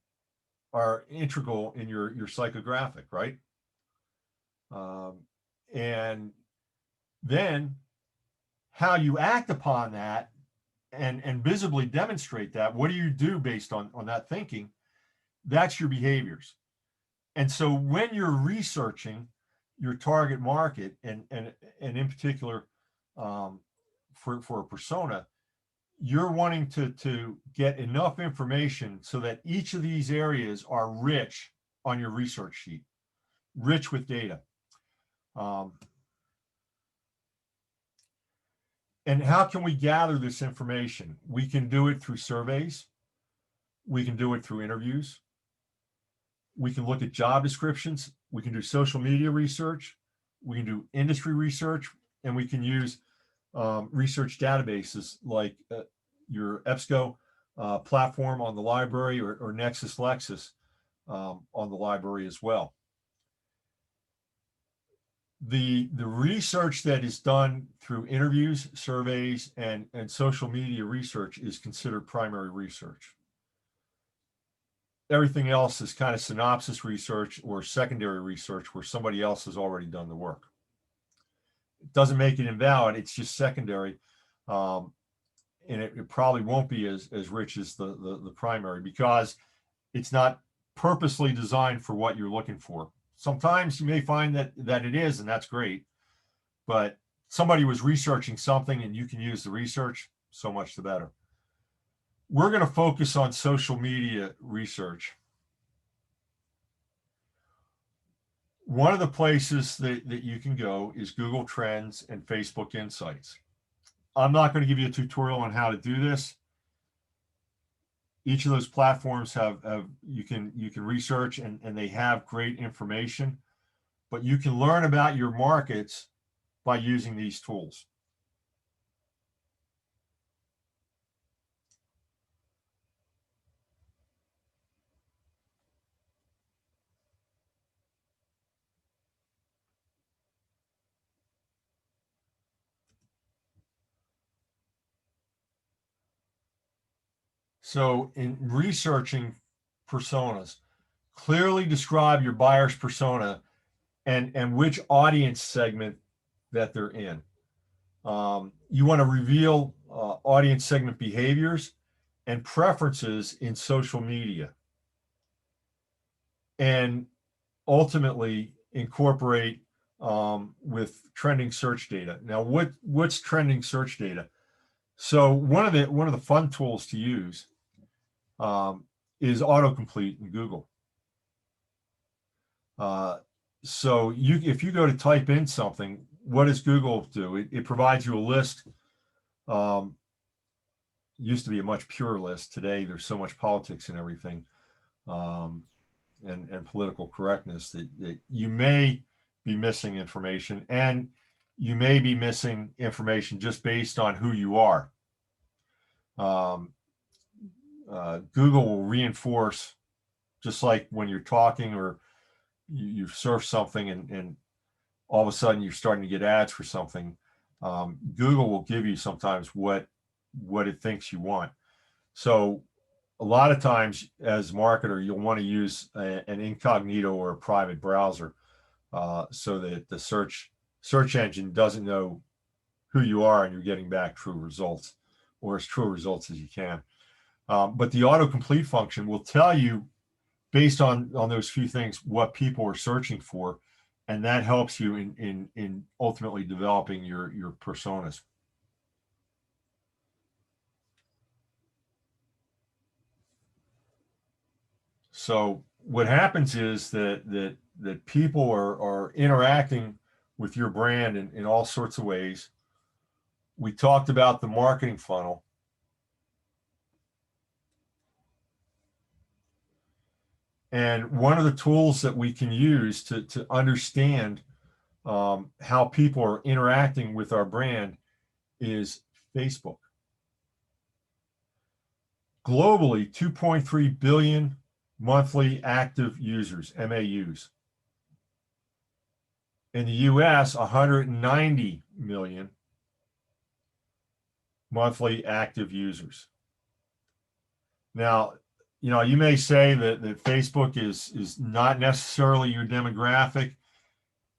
are integral in your psychographic, right? And then how you act upon that and visibly demonstrate that, what do you do based on that thinking? That's your behaviors. And so when you're researching your target market and in particular for a persona, you're wanting to get enough information so that each of these areas are rich on your research sheet, rich with data. And how can we gather this information? We can do it through surveys. We can do it through interviews. We can look at job descriptions. We can do social media research. We can do industry research, and we can use research databases like your EBSCO platform on the library or Nexus Lexis on the library as well. The research that is done through interviews, surveys, and social media research is considered primary research. Everything else is kind of synopsis research or secondary research where somebody else has already done the work. It doesn't make it invalid, it's just secondary. And it probably won't be as rich as the primary because it's not purposely designed for what you're looking for. Sometimes you may find that it is, and that's great, but somebody was researching something and you can use the research, so much the better. We're going to focus on social media research. One of the places that you can go is Google Trends and Facebook Insights. I'm not going to give you a tutorial on how to do this. Each of those platforms you can research and they have great information, but you can learn about your markets by using these tools. So in researching personas, clearly describe your buyer's persona and which audience segment that they're in. You want to reveal audience segment behaviors and preferences in social media, and ultimately incorporate with trending search data. Now, what's trending search data? So one of the fun tools to use is autocomplete in Google. So if you go to type in something, what does Google do? It provides you a list. Used to be a much purer list. Today, there's so much politics and everything, and political correctness that you may be missing information, and you may be missing information just based on who you are. Google will reinforce, just like when you're talking or you surf something and all of a sudden you're starting to get ads for something. Google will give you sometimes what it thinks you want. So a lot of times as a marketer, you'll want to use an incognito or a private browser so that the search engine doesn't know who you are and you're getting back true results, or as true results as you can. But the autocomplete function will tell you, based on those few things, what people are searching for, and that helps you in ultimately developing your personas. So what happens is that people are interacting with your brand in all sorts of ways. We talked about the marketing funnel. And one of the tools that we can use to understand how people are interacting with our brand is Facebook. Globally, 2.3 billion monthly active users, MAUs. In the US, 190 million monthly active users. Now, you may say that Facebook is not necessarily your demographic,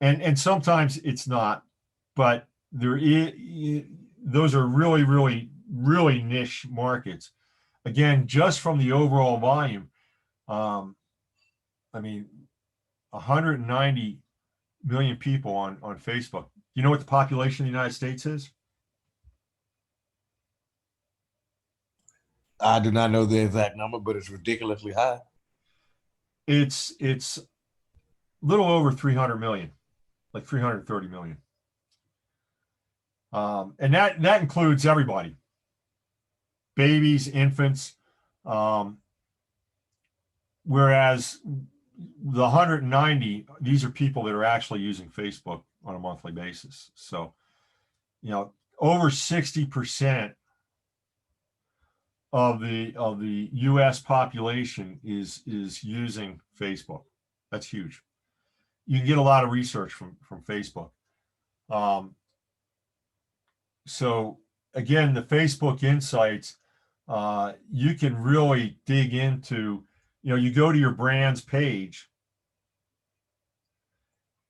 and sometimes it's not, but those are really, really, really niche markets. Again, just from the overall volume, I mean, 190 million people on Facebook. You know what the population of the United States is? I do not know the exact number, but it's ridiculously high. It's a little over 300 million, like 330 million. And that includes everybody, babies, infants. Whereas the 190, these are people that are actually using Facebook on a monthly basis. So, over 60% of the U.S. population is using Facebook. That's huge. You can get a lot of research from Facebook. So again, the Facebook Insights, you can really dig into. You go to your brand's page,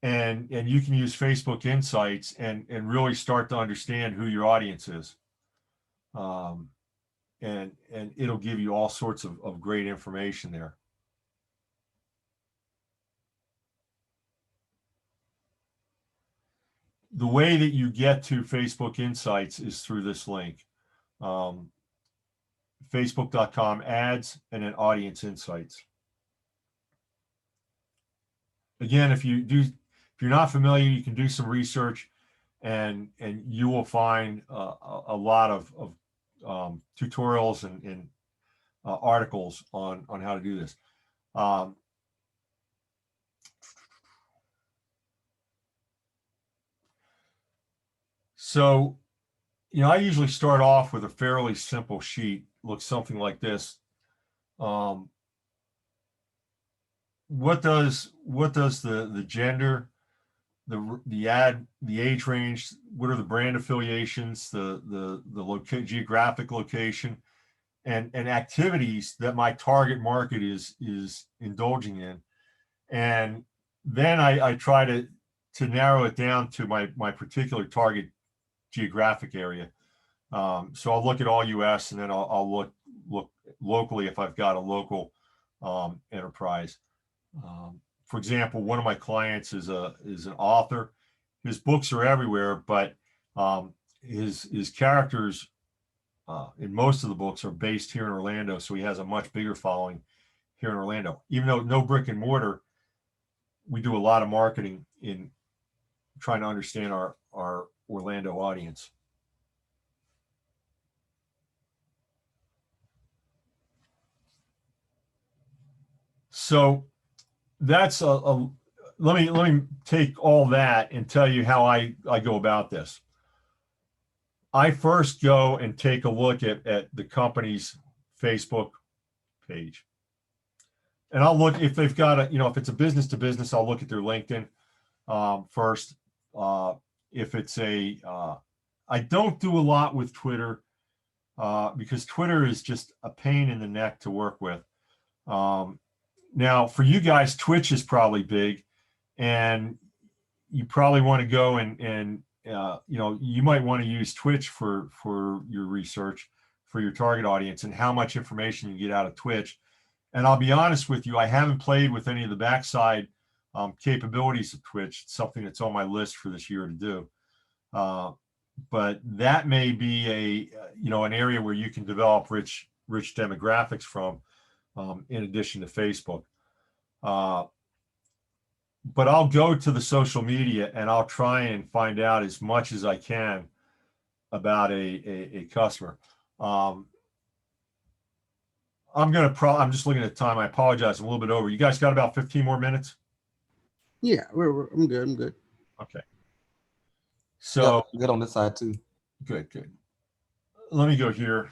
and you can use Facebook Insights and really start to understand who your audience is. And it'll give you all sorts of great information there. The way that you get to Facebook Insights is through this link, facebook.com ads and then audience insights. Again, if you're not familiar, you can do some research, and you will find a lot of tutorials and articles on how to do this. So, I usually start off with a fairly simple sheet. Looks something like this. What does the gender, the age range, what are the brand affiliations, the geographic location, and activities that my target market is indulging in, and then I try to narrow it down to my particular target geographic area. So I'll look at all U.S. and then I'll look locally if I've got a local enterprise. For example, one of my clients is an author. His books are everywhere, but his characters in most of the books are based here in Orlando, so he has a much bigger following here in Orlando. Even though no brick and mortar, we do a lot of marketing in trying to understand our Orlando audience. So that's let me take all that and tell you how I go about this. I first go and take a look at the company's Facebook page. And I'll look if they've got if it's a business to business, I'll look at their LinkedIn first. If it's I don't do a lot with Twitter because Twitter is just a pain in the neck to work with. Now, for you guys, Twitch is probably big, and you probably want to go and you might want to use Twitch for your research for your target audience and how much information you get out of Twitch. And I'll be honest with you, I haven't played with any of the backside capabilities of Twitch. It's something that's on my list for this year to do. But that may be an area where you can develop rich demographics from, in addition to Facebook. But I'll go to the social media and I'll try and find out as much as I can about a customer. I'm just looking at time. I apologize. I'm a little bit over. You guys got about 15 more minutes? Yeah, I'm good. Okay. So Yep, good on this side too. good. Let me go here.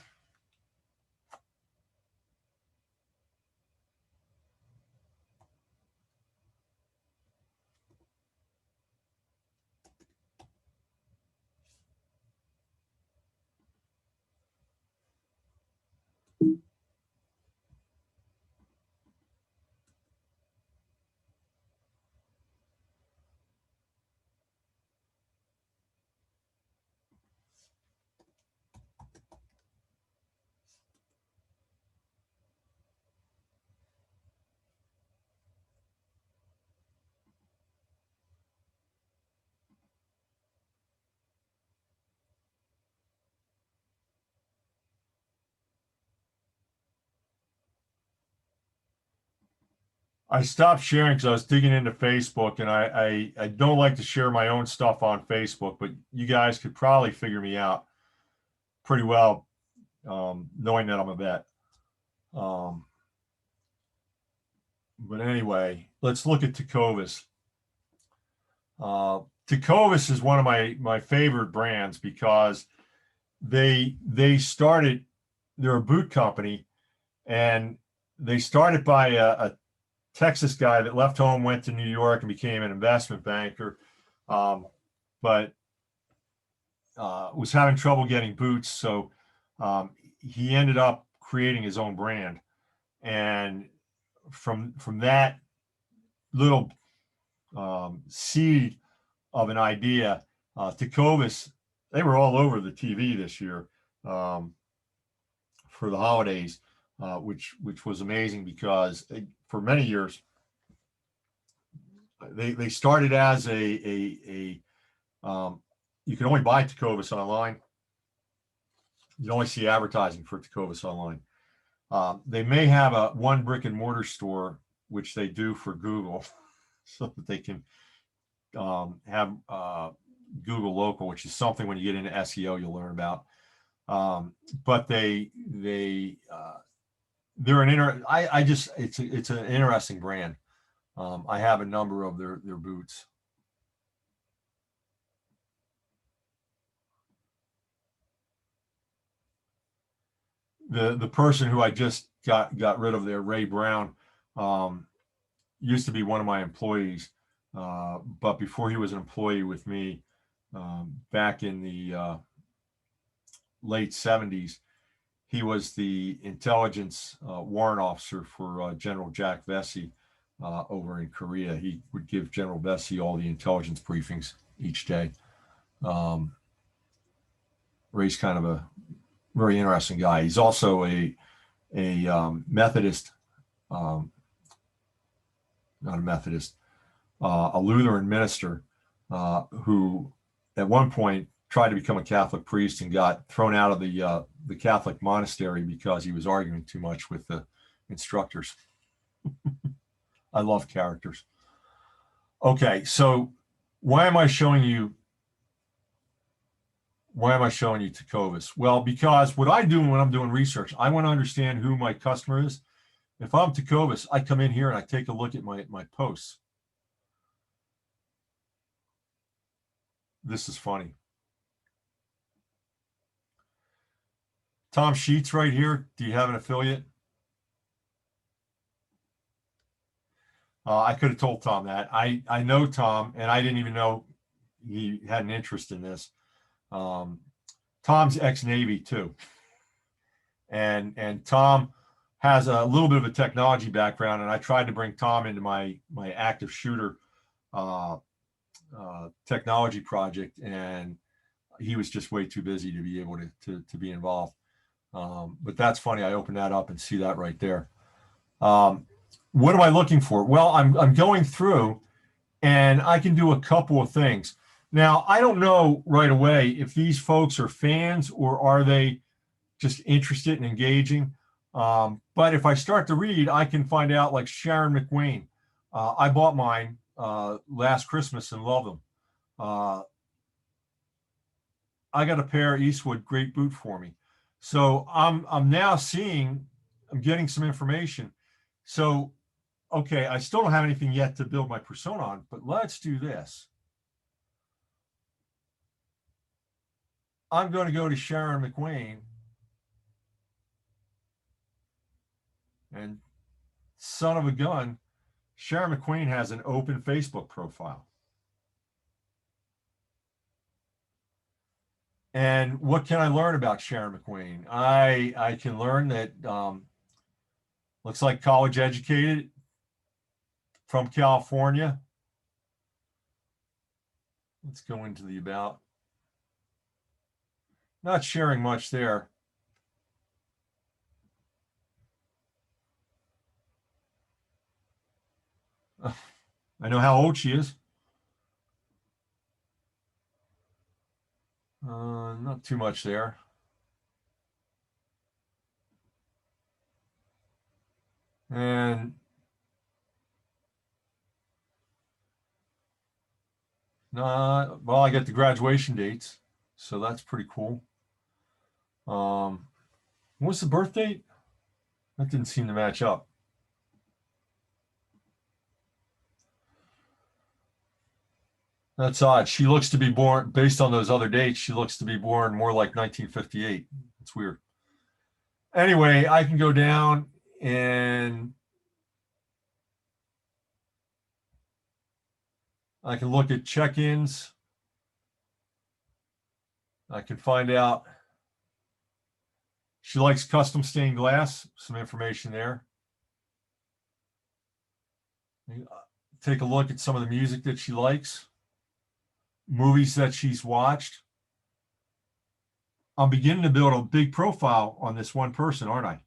I stopped sharing because I was digging into Facebook, and I don't like to share my own stuff on Facebook, but you guys could probably figure me out pretty well, knowing that I'm a vet. But anyway, let's look at Tecovas. Tecovas is one of my favorite brands because they started, they're a boot company, and they started by a Texas guy that left home, went to New York, and became an investment banker, but was having trouble getting boots. So he ended up creating his own brand, and from that little seed of an idea, Tecovas, they were all over the TV this year for the holidays, which was amazing because for many years they started as a you can only buy Tecovas online. You only see advertising for Tecovas online. They may have a one brick and mortar store, which they do for Google, so that they can have Google local, which is something when you get into SEO you'll learn about. But they're an it's an interesting brand. I have a number of their boots. The person who I just got rid of there, Ray Brown, used to be one of my employees, but before he was an employee with me, back in the late 70s, he was the intelligence warrant officer for General Jack Vesey over in Korea. He would give General Vesey all the intelligence briefings each day. Ray's kind of a very interesting guy. He's also a Methodist, not a Methodist, a Lutheran minister who at one point tried to become a Catholic priest and got thrown out of the Catholic monastery because he was arguing too much with the instructors. I love characters. Okay, so why am I showing you Tecovas? Well, because what I do when I'm doing research, I want to understand who my customer is. If I'm Tecovas, I come in here and I take a look at my posts. This is funny. Tom Sheets right here. Do you have an affiliate? I could have told Tom that. I know Tom, and I didn't even know he had an interest in this. Tom's ex-Navy too, and Tom has a little bit of a technology background, and I tried to bring Tom into my active shooter technology project, and he was just way too busy to be able to be involved. But that's funny. I opened that up and see that right there. What am I looking for? Well, I'm going through, and I can do a couple of things. Now, I don't know right away if these folks are fans or are they just interested in engaging. But if I start to read, I can find out, like Sharon McWayne. I bought mine last Christmas and love them. I got a pair Eastwood, great boot for me. So I'm now seeing, I'm getting some information. So, okay, I still don't have anything yet to build my persona on, but let's do this. I'm going to go to Sharon McWayne, and son of a gun, Sharon McWayne has an open Facebook profile. And what can I learn about Sharon McWayne? I can learn that looks like college educated from California. Let's go into the about. Not sharing much there. I know how old she is. Not too much there. And well, I get the graduation dates, so that's pretty cool. What's the birth date? That didn't seem to match up. That's odd. She looks to be born, based on those other dates, she looks to be born more like 1958. It's weird. Anyway, I can go down and I can look at check-ins. I can find out she likes custom stained glass, some information there. Take a look at some of the music that she likes, movies that she's watched. I'm beginning to build a big profile on this one person, aren't I?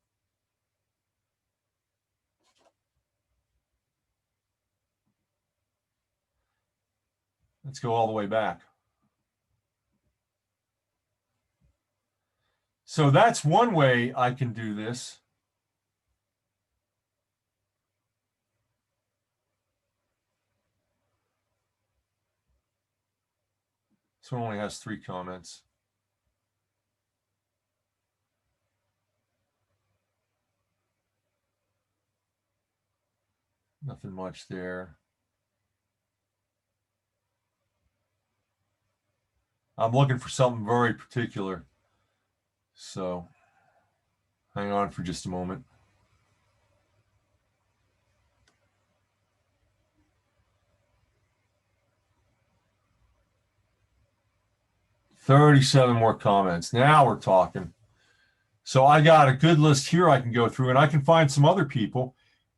Let's go all the way back. So that's one way I can do this. This one only has 3 comments. Nothing much there. I'm looking for something very particular. So hang on for just a moment. $37 more comments. Now we're talking. So I got a good list here I can go through, and I can find some other people,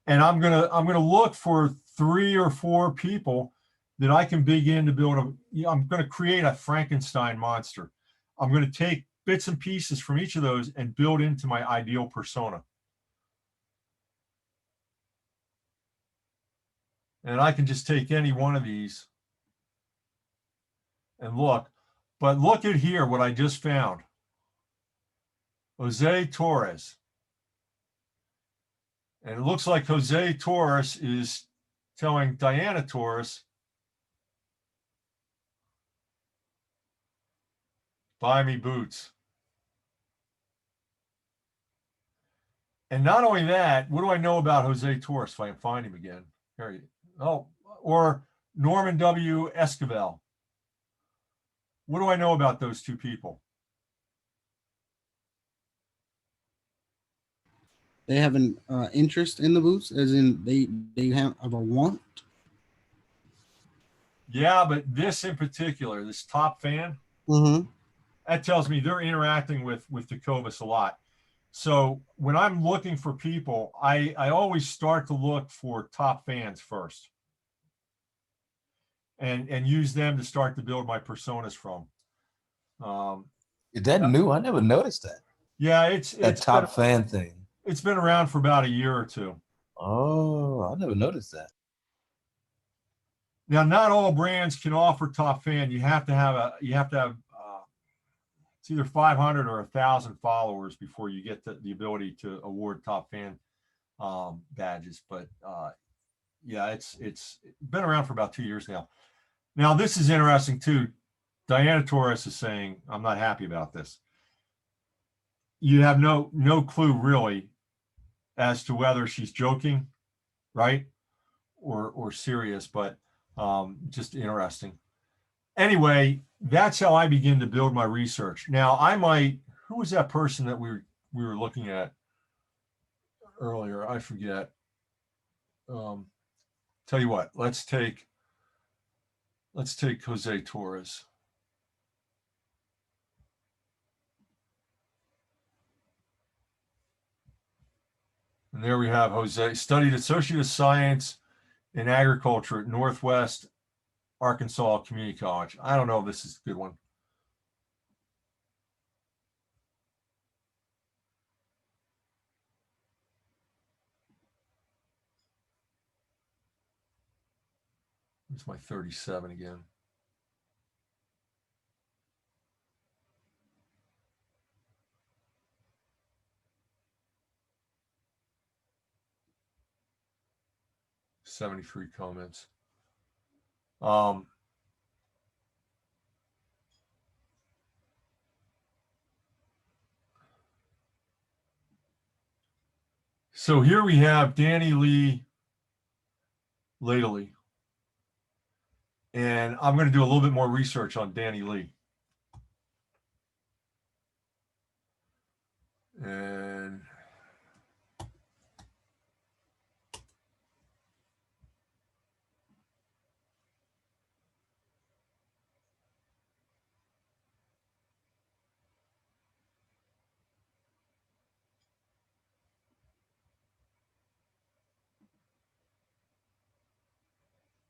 and I'm gonna look for 3 or 4 people that I can begin to build I'm gonna create a Frankenstein monster. I'm gonna take bits and pieces from each of those and build into my ideal persona. And I can just take any one of these and look. But look at here what I just found. Jose Torres. And it looks like Jose Torres is telling Diana Torres, buy me boots. And not only that, what do I know about Jose Torres if I can find him again? Here he, oh, or Norman W. Esquivel. What do I know about those 2 people? They have an interest in the boots, as in they have a want. Yeah, but this in particular, this top fan, that tells me they're interacting with Jacobus a lot. So when I'm looking for people, I always start to look for top fans first, and use them to start to build my personas from. Is that new? I never noticed that. Yeah, it's top fan thing. It's been around for about a year or 2. Oh, I never noticed that. Now, not all brands can offer top fan. You have to have it's either 500 or 1,000 followers before you get the ability to award top fan badges. But yeah, it's been around for about 2 years now. Now, this is interesting too. Diana Torres is saying, I'm not happy about this. You have no clue really as to whether she's joking, right, or serious, but just interesting. anyway, that's how I begin to build my research. Now, who was that person that we were looking at earlier? I forget. Tell you what, let's take Jose Torres. And there we have Jose, studied Associate of Science in Agriculture at Northwest Arkansas Community College. I don't know if this is a good one. It's my 37 again. '73 comments. So here we have Danny Lee Ladley. And I'm going to do a little bit more research on Danny Lee.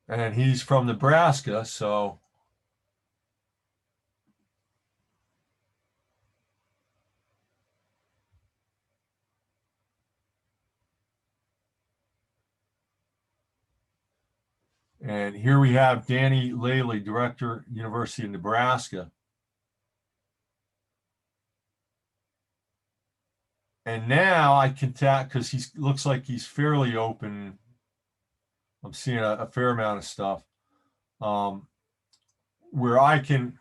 And he's from Nebraska, so and here we have Danny Laley, Director, University of Nebraska. And now I can tap, because he looks like he's fairly open. I'm seeing a fair amount of stuff where I can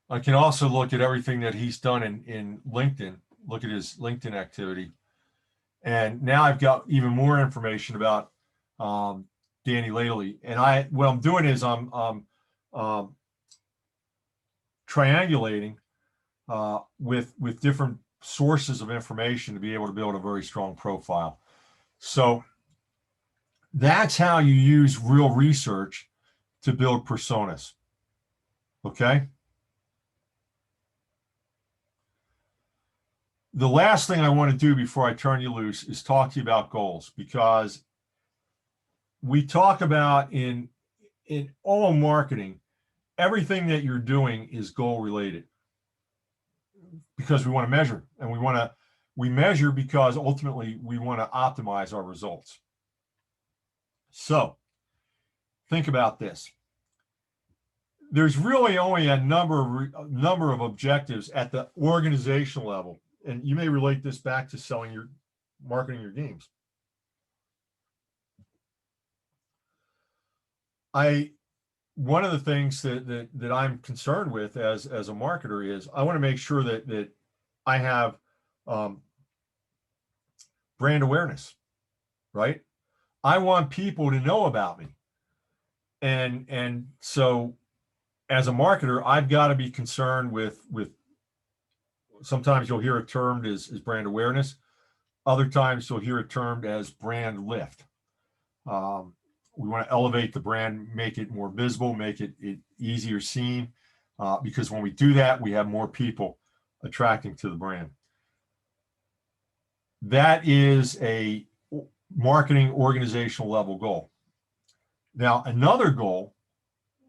also look at everything that he's done in LinkedIn, look at his LinkedIn activity. And now I've got even more information about Danny Laley. And what I'm doing is I'm triangulating with different sources of information to be able to build a very strong profile. So that's how you use real research to build personas. Okay. The last thing I want to do before I turn you loose is talk to you about goals, because we talk about in all marketing, everything that you're doing is goal related, because we want to measure, and we measure because ultimately we want to optimize our results. So think about this. There's really only a number of objectives at the organizational level. And you may relate this back to marketing your games. One of the things that I'm concerned with as a marketer is I want to make sure that I have brand awareness, right? I want people to know about me. And so as a marketer, I've got to be concerned with sometimes you'll hear it termed as brand awareness. Other times you'll hear it termed as brand lift. We want to elevate the brand, make it more visible, make it easier seen, because when we do that, we have more people attracting to the brand. That is a marketing organizational level goal. Now, another goal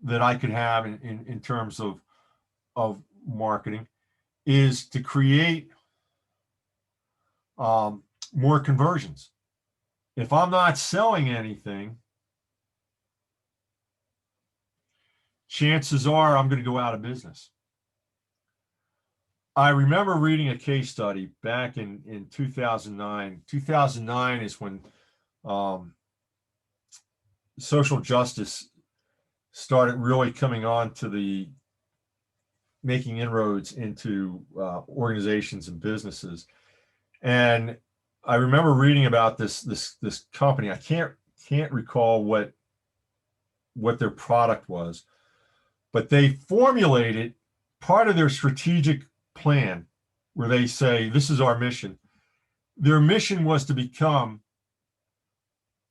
that I could have in terms of marketing is to create more conversions. If I'm not selling anything, chances are I'm going to go out of business. I remember reading a case study back in 2009. 2009 is when social justice started really coming on to making inroads into organizations and businesses. And I remember reading about this company. I can't can't recall what their product was, but they formulated part of their strategic plan where they say, this is our mission. Their mission was to become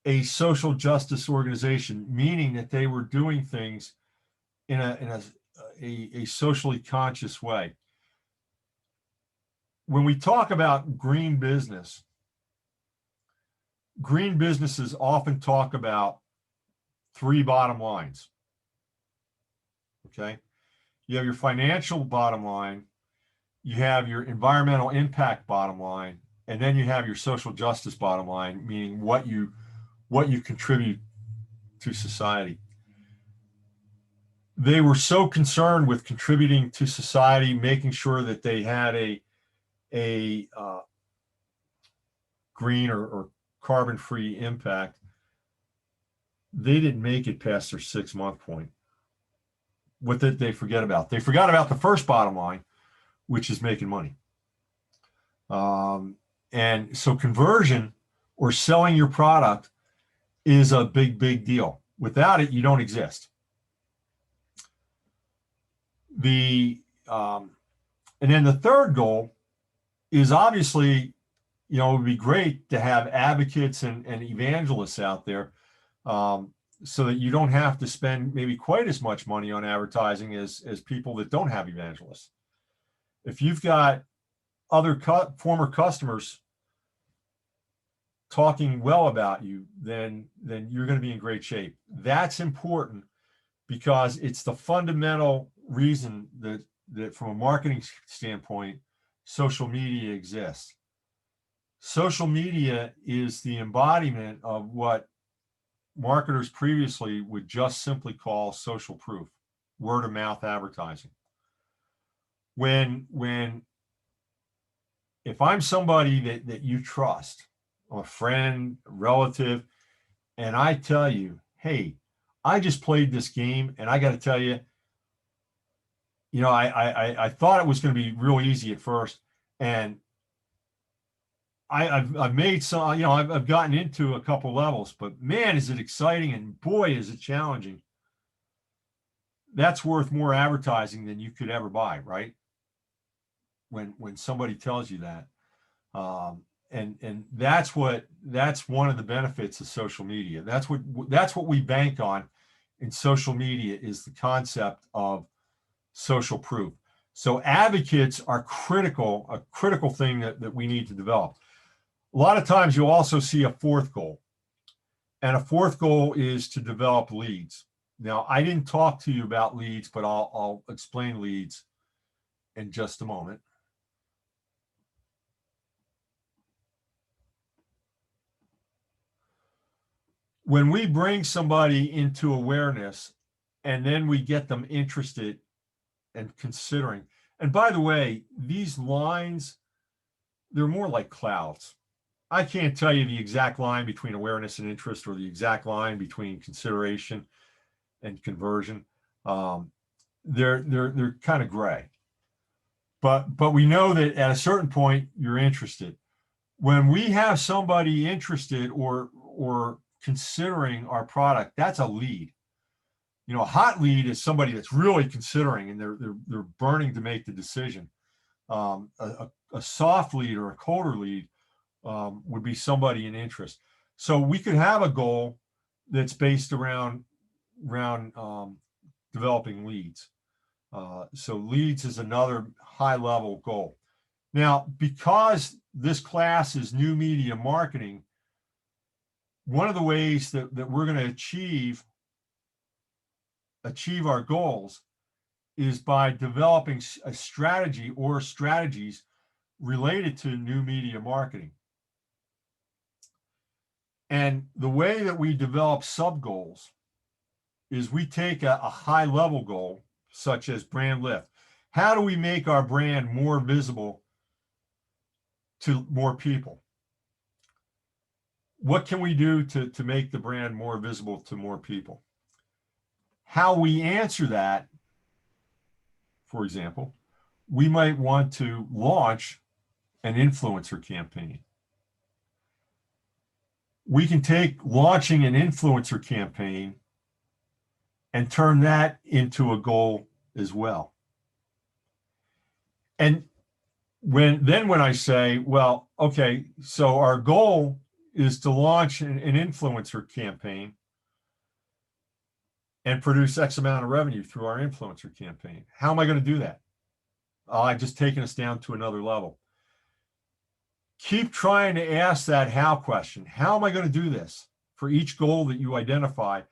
a social justice organization, meaning that they were doing things in a socially conscious way. When we talk about green businesses often talk about 3 bottom lines. Okay. You have your financial bottom line, you have your environmental impact bottom line, and then you have your social justice bottom line, meaning what you contribute to society. They were so concerned with contributing to society, making sure that they had a green or carbon-free impact. They didn't make it past their 6-month point. What did they forget about? They forgot about the first bottom line, which is making money. And so conversion or selling your product is a big, big deal. Without it, you don't exist. And then the third goal is obviously, it would be great to have advocates and evangelists out there, so that you don't have to spend maybe quite as much money on advertising as people that don't have evangelists. If you've got other former customers talking well about you, then you're going to be in great shape. That's important because it's the fundamental reason that from a marketing standpoint, social media exists. Social media is the embodiment of what marketers previously would just simply call social proof, word of mouth advertising. If I'm somebody that you trust, a friend, a relative, and I tell you, hey, I just played this game and I got to tell you, I thought it was going to be real easy at first, and I've made some, I've gotten into a couple levels, but man, is it exciting, and boy, is it challenging. That's worth more advertising than you could ever buy, right? When somebody tells you that, and that's one of the benefits of social media. That's what we bank on in social media, is the concept of social proof. So advocates are a critical thing that we need to develop. A lot of times you'll also see a fourth goal, and a fourth goal is to develop leads. Now, I didn't talk to you about leads, but I'll explain leads in just a moment. When we bring somebody into awareness and then we get them interested and considering, and by the way, these lines, they're more like clouds. I can't tell you the exact line between awareness and interest, or the exact line between consideration and conversion. They're kind of gray, but we know that at a certain point you're interested. When we have somebody interested or considering our product, that's a lead. A hot lead is somebody that's really considering and they're burning to make the decision. A soft lead or a colder lead would be somebody in interest. So we could have a goal that's based around developing leads. So leads is another high level goal. Now, because this class is new media marketing, one of the ways that we're going to achieve our goals is by developing a strategy or strategies related to new media marketing. And the way that we develop sub goals is we take a high level goal, such as brand lift. How do we make our brand more visible to more people? What can we do to make the brand more visible to more people? How we answer that, for example, we might want to launch an influencer campaign. we can take launching an influencer campaign and turn that into a goal as well. And when I say, well, okay, so our goal is to launch an influencer campaign and produce X amount of revenue through our influencer campaign. How am I going to do that? I've just taken us down to another level. Keep trying to ask that how question. How am I going to do this for each goal that you identify?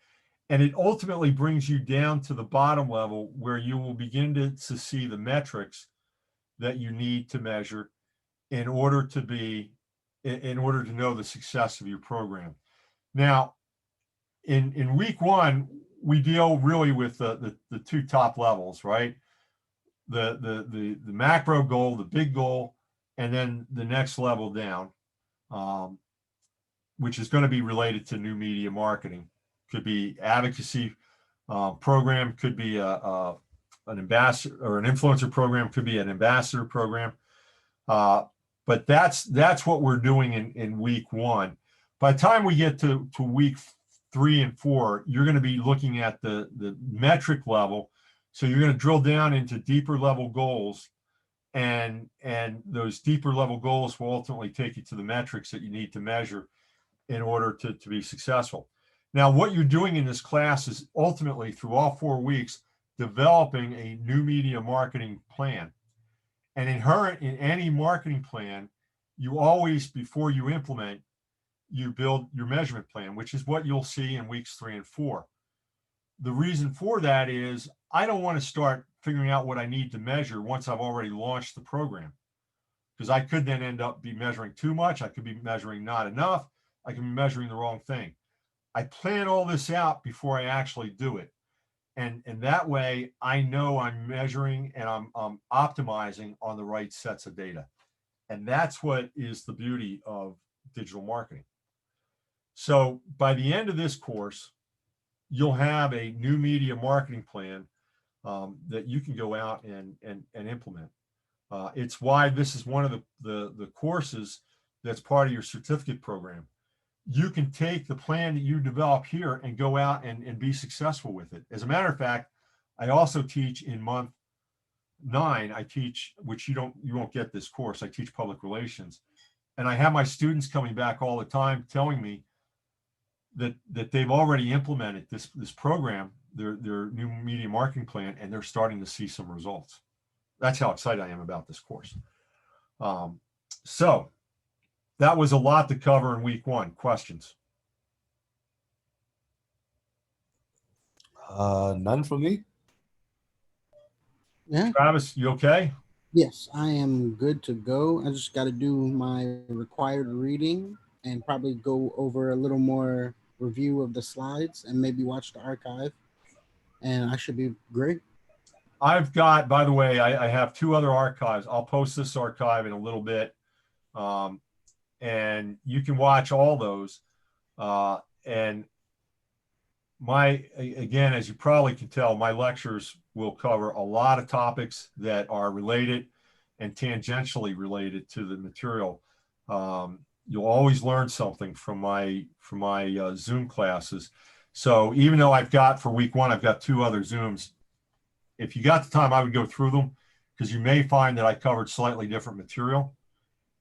And it ultimately brings you down to the bottom level where you will begin to see the metrics that you need to measure in order to know the success of your program. Now, in week one, we deal really with the two top levels, right? The macro goal, the big goal, and then the next level down, which is going to be related to new media marketing. Could be advocacy program, could be an ambassador or an influencer program, could be an ambassador program. But that's what we're doing in week one. By the time we get to week 3 and 4, you're going to be looking at the metric level. So you're going to drill down into deeper level goals, and those deeper level goals will ultimately take you to the metrics that you need to measure in order to be successful. Now, what you're doing in this class is ultimately, through all 4 weeks, developing a new media marketing plan. And inherent in any marketing plan, you always, before you implement, you build your measurement plan, which is what you'll see in weeks 3 and 4. The reason for that is I don't want to start figuring out what I need to measure once I've already launched the program, because I could then end up be measuring too much. I could be measuring not enough. I can be measuring the wrong thing. I plan all this out before I actually do it. And that way I know I'm measuring and I'm optimizing on the right sets of data. And that's what is the beauty of digital marketing. So by the end of this course, you'll have a new media marketing plan that you can go out and implement. It's why this is one of the courses that's part of your certificate program. You can take the plan that you develop here and go out and be successful with it. As a matter of fact, I also teach in month 9, I teach, which you won't get this course, I teach public relations. And I have my students coming back all the time telling me that they've already implemented this program, their new media marketing plan, and they're starting to see some results. That's how excited I am about this course. So that was a lot to cover in week 1. Questions? None from me. Yeah. Travis, you okay? Yes, I am good to go. I just got to do my required reading and probably go over a little more review of the slides and maybe watch the archive, and I should be great. I've got, by the way, I have 2 other archives. I'll post this archive in a little bit. And you can watch all those. And again, as you probably can tell, my lectures will cover a lot of topics that are related and tangentially related to the material. You'll always learn something from my Zoom classes. So even though I've got, for week 1, I've got 2 other Zooms, if you got the time, I would go through them, because you may find that I covered slightly different material.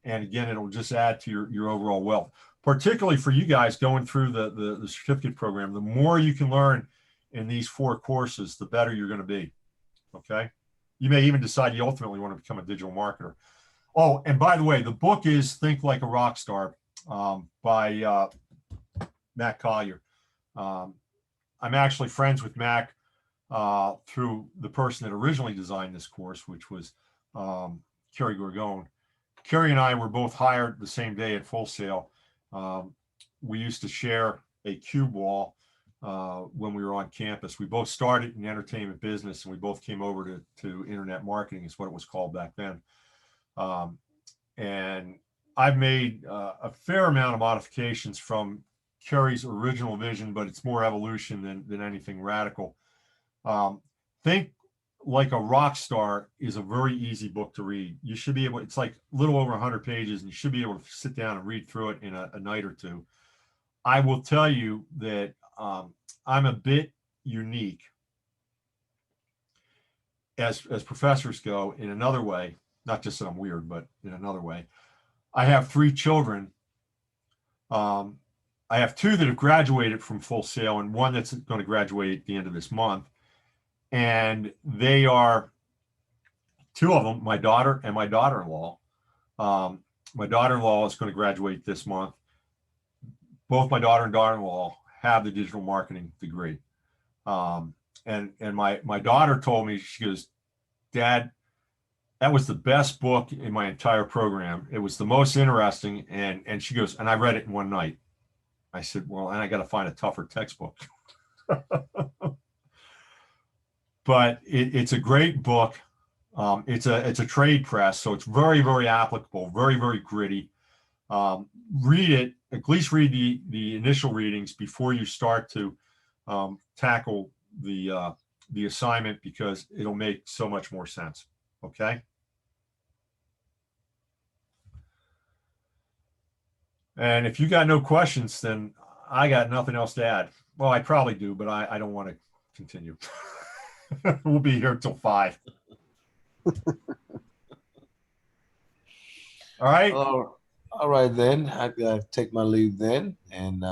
And again, it'll just add to your overall wealth, particularly for you guys going through the certificate program. The more you can learn in these 4 courses, the better you're going to be. Okay. You may even decide you ultimately want to become a digital marketer. Oh, and by the way, the book is Think Like a Rock Star by Matt Collier. I'm actually friends with Mac through the person that originally designed this course, which was Kerry Gorgone. Kerry and I were both hired the same day at Full Sail. We used to share a cue ball when we were on campus. We both started in entertainment business, and we both came over to internet marketing, is what it was called back then. And I've made a fair amount of modifications from Kerry's original vision, but it's more evolution than anything radical. Think Like a Rock Star is a very easy book to read. You should be able, it's like a little over 100 pages, and you should be able to sit down and read through it in a night or 2. I will tell you that I'm a bit unique as professors go in another way. Not just that I'm weird, but in another way. I have 3 children. I have 2 that have graduated from Full Sail and 1 that's going to graduate at the end of this month. And they are 2 of them, my daughter and my daughter-in-law. My daughter-in-law is going to graduate this month. Both my daughter and daughter-in-law have the digital marketing degree. And my daughter told me, she goes, Dad, that was the best book in my entire program. It was the most interesting. And she goes, and I read it in one night. I said, well, and I got to find a tougher textbook. But it's a great book. It's a trade press, so it's very, very applicable, very, very gritty. Read it, at least read the initial readings before you start to tackle the assignment, because it'll make so much more sense. Okay. And if you got no questions, then I got nothing else to add. Well, I probably do, but I don't want to continue. We'll be here till 5. All right. All right, then. I gotta take my leave then and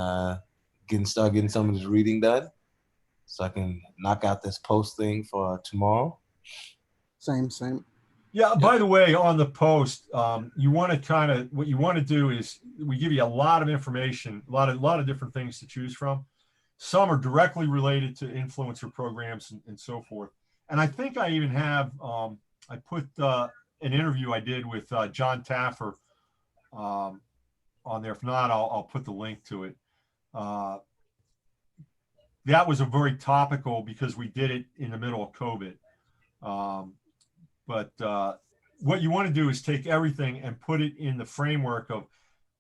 start getting some of this reading done, so I can knock out this post thing for tomorrow. Same. Yeah. By the way, on the post, you want to what you want to do is we give you a lot of information, a lot of different things to choose from. Some are directly related to influencer programs and so forth. And I think I even have, I put an interview I did with John Taffer on there. If not, I'll put the link to it. That was a very topical, because we did it in the middle of COVID. But what you want to do is take everything and put it in the framework of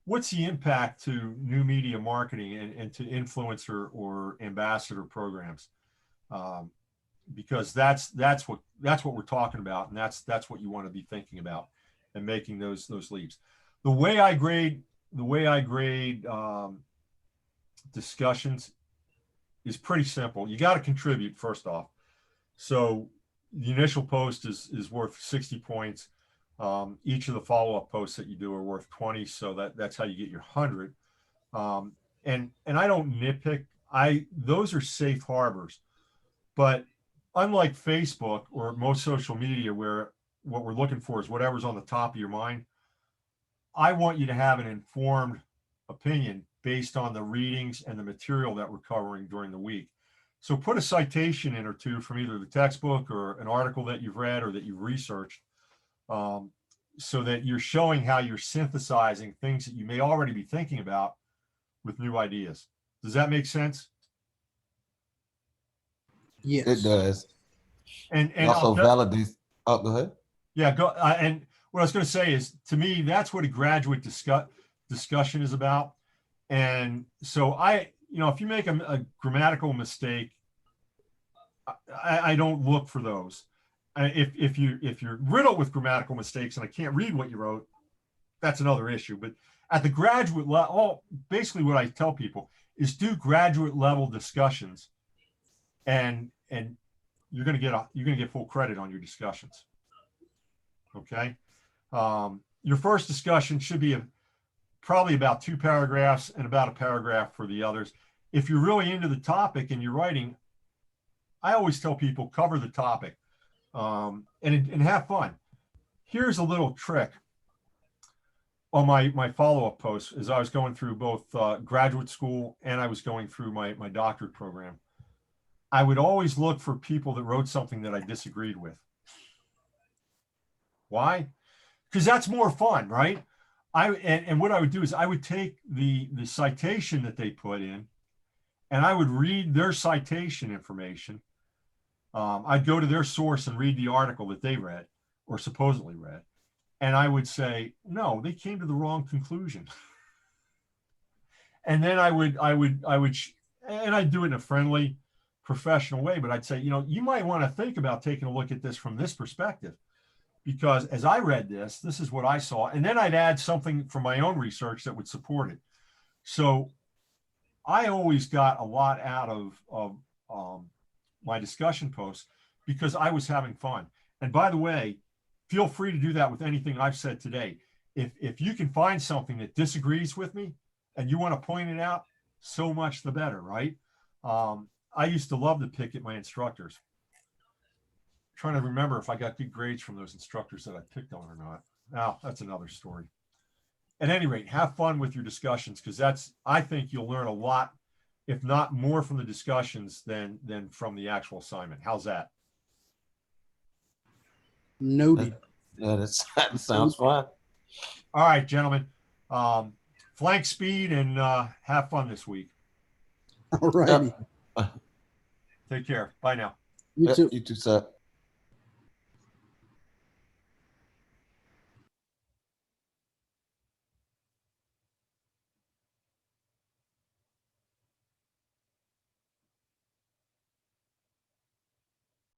what's the impact to new media marketing and to influencer or ambassador programs, because that's what we're talking about, and that's what you want to be thinking about and making those leaps. The way I grade discussions is pretty simple. You got to contribute first off. So the initial post is worth 60 points. Each of the follow-up posts that you do are worth 20. So that's how you get your 100. And I don't nitpick. Those are safe harbors. But unlike Facebook or most social media, where what we're looking for is whatever's on the top of your mind, I want you to have an informed opinion based on the readings and the material that we're covering during the week. So put a citation in or two from either the textbook or an article that you've read or that you've researched, so that you're showing how you're synthesizing things that you may already be thinking about with new ideas. Does that make sense? Yes, It does. And also validates. Oh, go ahead. Yeah, go. And what I was going to say is, to me, that's what a graduate discussion is about. And so if you make a grammatical mistake, I don't look for those. If you're riddled with grammatical mistakes and I can't read what you wrote, that's another issue. But at the graduate level, basically what I tell people is do graduate level discussions, and you're going to get full credit on your discussions. Okay. Your first discussion should be probably about 2 paragraphs and about a paragraph for the others. If you're really into the topic and you're writing, I always tell people cover the topic, and have fun. Here's a little trick on my follow-up posts as I was going through both graduate school and I was going through my doctorate program. I would always look for people that wrote something that I disagreed with. Why? Because that's more fun, right? And what I would do is I would take the citation that they put in, and I would read their citation information. I'd go to their source and read the article that they read or supposedly read, and I would say, no, they came to the wrong conclusion. And then I'd do it in a friendly, professional way, but I'd say, you might want to think about taking a look at this from this perspective, because as I read this is what I saw. And then I'd add something from my own research that would support it. So I always got a lot out of my discussion posts because I was having fun. And by the way, feel free to do that with anything I've said today. If you can find something that disagrees with me and you want to point it out, so much the better, right? I used to love to pick at my instructors. Trying to remember if I got good grades from those instructors that I picked on or not. Now, that's another story. At any rate, have fun with your discussions, because I think you'll learn a lot, if not more, from the discussions than from the actual assignment. How's that? Noted. That sounds fun. All right, gentlemen. Flank speed and have fun this week. All righty. Yep. Take care. Bye now. You too. You too, sir.